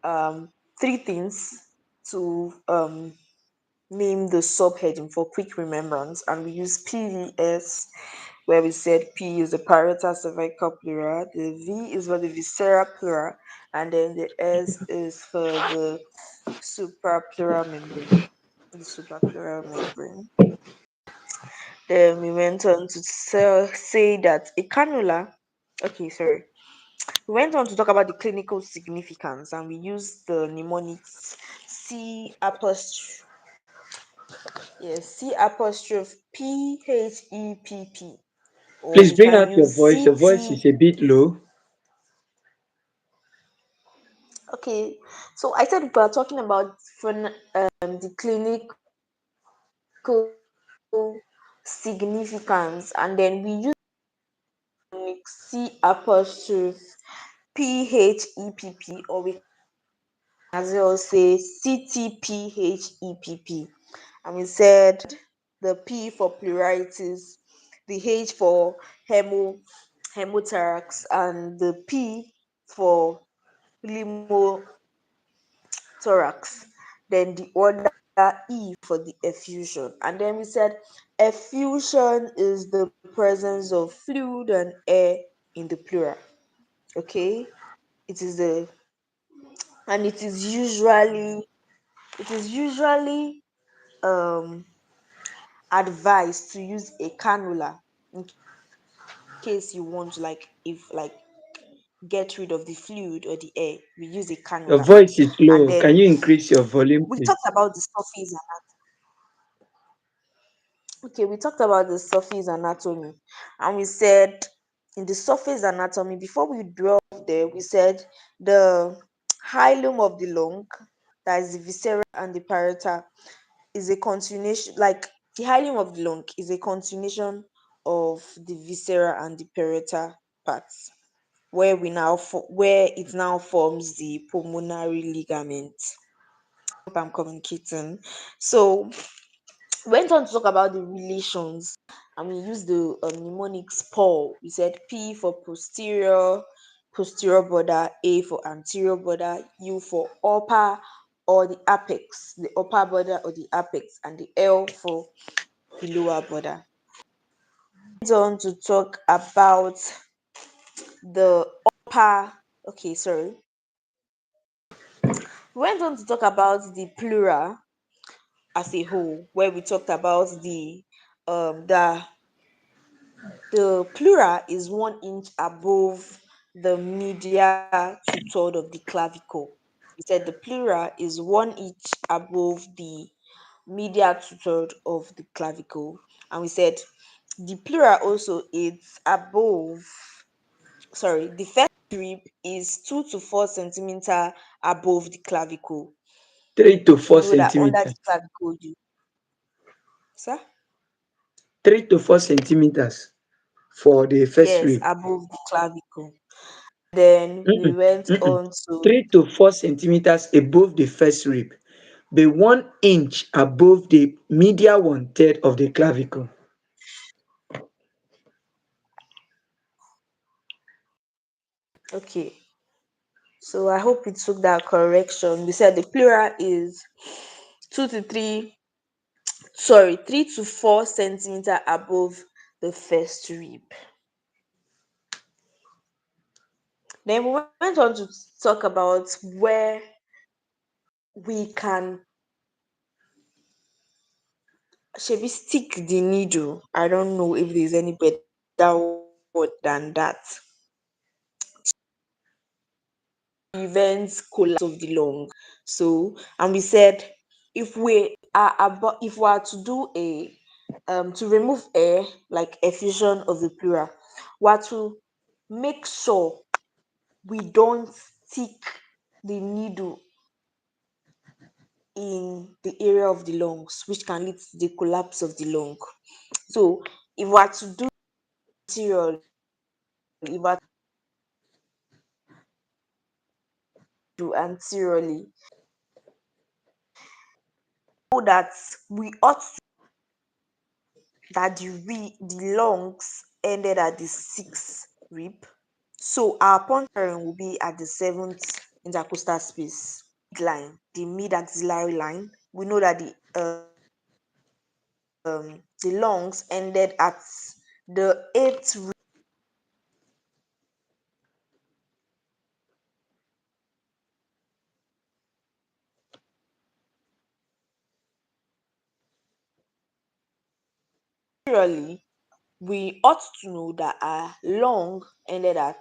um, three things to name the subheading for quick remembrance, and we use PVS, where we said P is the parietal cervical plural, the V is for the visceral plural, and then the S is for the suprapleural membrane. The suprapleural membrane. Then we went on to say that a cannula. Okay, sorry. We went on to talk about the clinical significance, and we used the mnemonics C apostrophe, yes, C apostrophe PHEPP, or Please we bring can out your use voice. Your voice CT. is a bit low. Okay, so I said we are talking about the clinical significance, and then we use C apostrophe PHEPP, or we can as well say CTPHEPP. And we said the P for pluralities, the H for hemothorax, and the P for pneumothorax. Then the other E for the effusion. And then we said effusion is the presence of fluid and air in the plural. Okay, it is the and it is usually um advised to use a cannula in case you want to, like, if like get rid of the fluid or the air. We use a cannula. Your And voice is then low. Can you increase your we volume, talked please? about the surface and okay, we talked about the surface anatomy, and we said in the surface anatomy, before we delve there, we said the hilum of the lung, that is the viscera and the parietal, is a continuation, like the hilum of the lung is a continuation of the viscera and the parietal parts, where it now forms the pulmonary ligament. Hope I'm communicating. So went on to talk about the relations, and we used the mnemonics Paul. We said P for posterior border, A for anterior border, U for upper or the apex, the upper border or the apex, and the L for the lower border. Went on to talk about the upper. Okay, sorry. We went on to talk about the plural as a whole, where we talked about the plural is 1 inch above the medial two-third of the clavicle. We said the plural is 1 inch above the medial two-third of the clavicle. And we said the plural also is above, sorry, the first rib is 2 to 4 centimeter above the clavicle. 3 to 4 We know that under the centimeters. clavicle, sir? 3 to 4 centimeters for the first Yes, rib. above the clavicle. Then we Mm-mm, went mm-mm. on to 3 to 4 centimeters above the first rib, be 1 inch above the medial one third of the clavicle. okay. So I hope we took that correction. We said the plural is 3 to 4 centimeter above the first rib. Then we went on to talk about where we can should we stick the needle. I don't know if there's any better word than that. Prevents collapse of the lung. So, and we said if we are to do a to remove air, like effusion of the pleural, we are to make sure we don't stick the needle in the area of the lungs, which can lead to the collapse of the lung. So, if we are to do anteriorly, if we are to do anteriorly, so that we ought to, that the lungs ended at the sixth rib. So our puncturing will be at the seventh intercostal space line, the mid axillary line. We know that the lungs ended at the eighth rib anteriorly. We ought to know that our lung ended at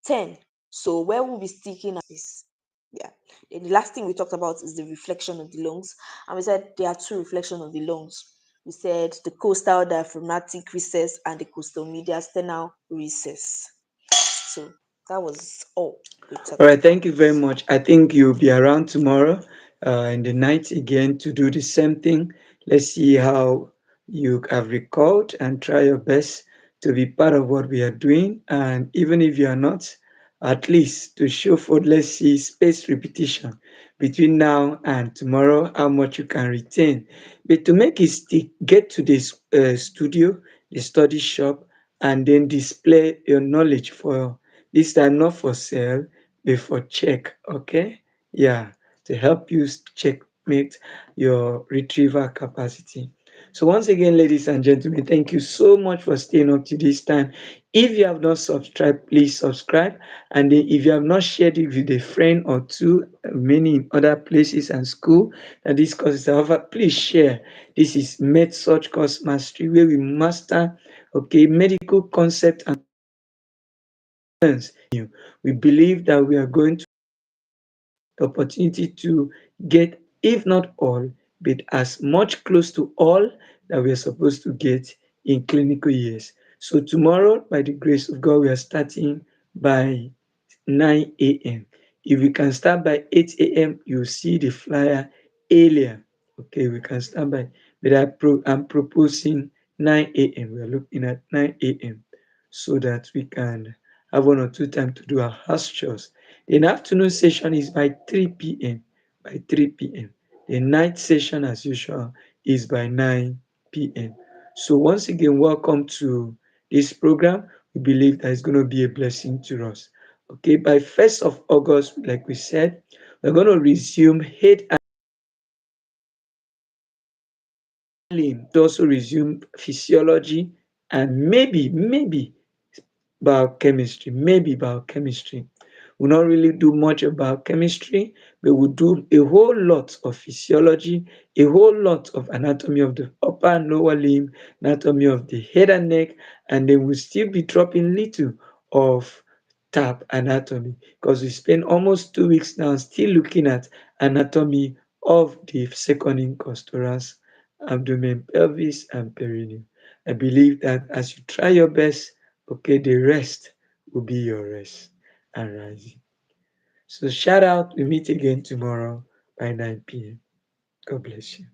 10. So where we'll be sticking at is, yeah. Then the last thing we talked about is the reflection of the lungs. And we said there are two reflections of the lungs. We said the costal diaphragmatic recess and the costal mediastinal recess. So that was all we All talked right, thank about. you very much. I think you'll be around tomorrow in the night again to do the same thing. Let's see how you have recalled and try your best to be part of what we are doing. And even if you are not, at least to show for, let's see, space repetition between now and tomorrow, how much you can retain. But to make it stick, get to this studio, the study shop, and then display your knowledge for this time, not for sale before check, okay? Yeah, to help you checkmate your retrieval capacity. So once again, ladies and gentlemen, thank you so much for staying up to this time. If you have not subscribed, please subscribe. And then if you have not shared it with a friend or two, many in other places and school that this course is over, please share. This is MedSearch Course Mastery, where we master, okay, medical concept and you. We believe that we are going to the opportunity to get, if not all, but as much close to all that we are supposed to get in clinical years. So tomorrow, by the grace of God, we are starting by 9 a.m. If we can start by 8 a.m., you see the flyer earlier. Okay, we can start by, but I'm proposing 9 a.m. We are looking at 9 a.m. so that we can have one or two time to do our house chores. The afternoon session is by 3 p.m. By 3 p.m. The night session, as usual, is by 9 p.m. So once again, welcome to this program. We believe that it's going to be a blessing to us. Okay, by 1st of August, like we said, we're going to resume head and limb, to also resume physiology and maybe biochemistry. We'll not really do much about chemistry, but we'll do a whole lot of physiology, a whole lot of anatomy of the upper and lower limb, anatomy of the head and neck, and then we'll still be dropping little of tap anatomy because we spent almost 2 weeks now still looking at anatomy of the second intercostal, abdomen, pelvis, and perineum. I believe that as you try your best, okay, the rest will be your rest and rising. So shout out. We meet again tomorrow by 9 p.m. God bless you.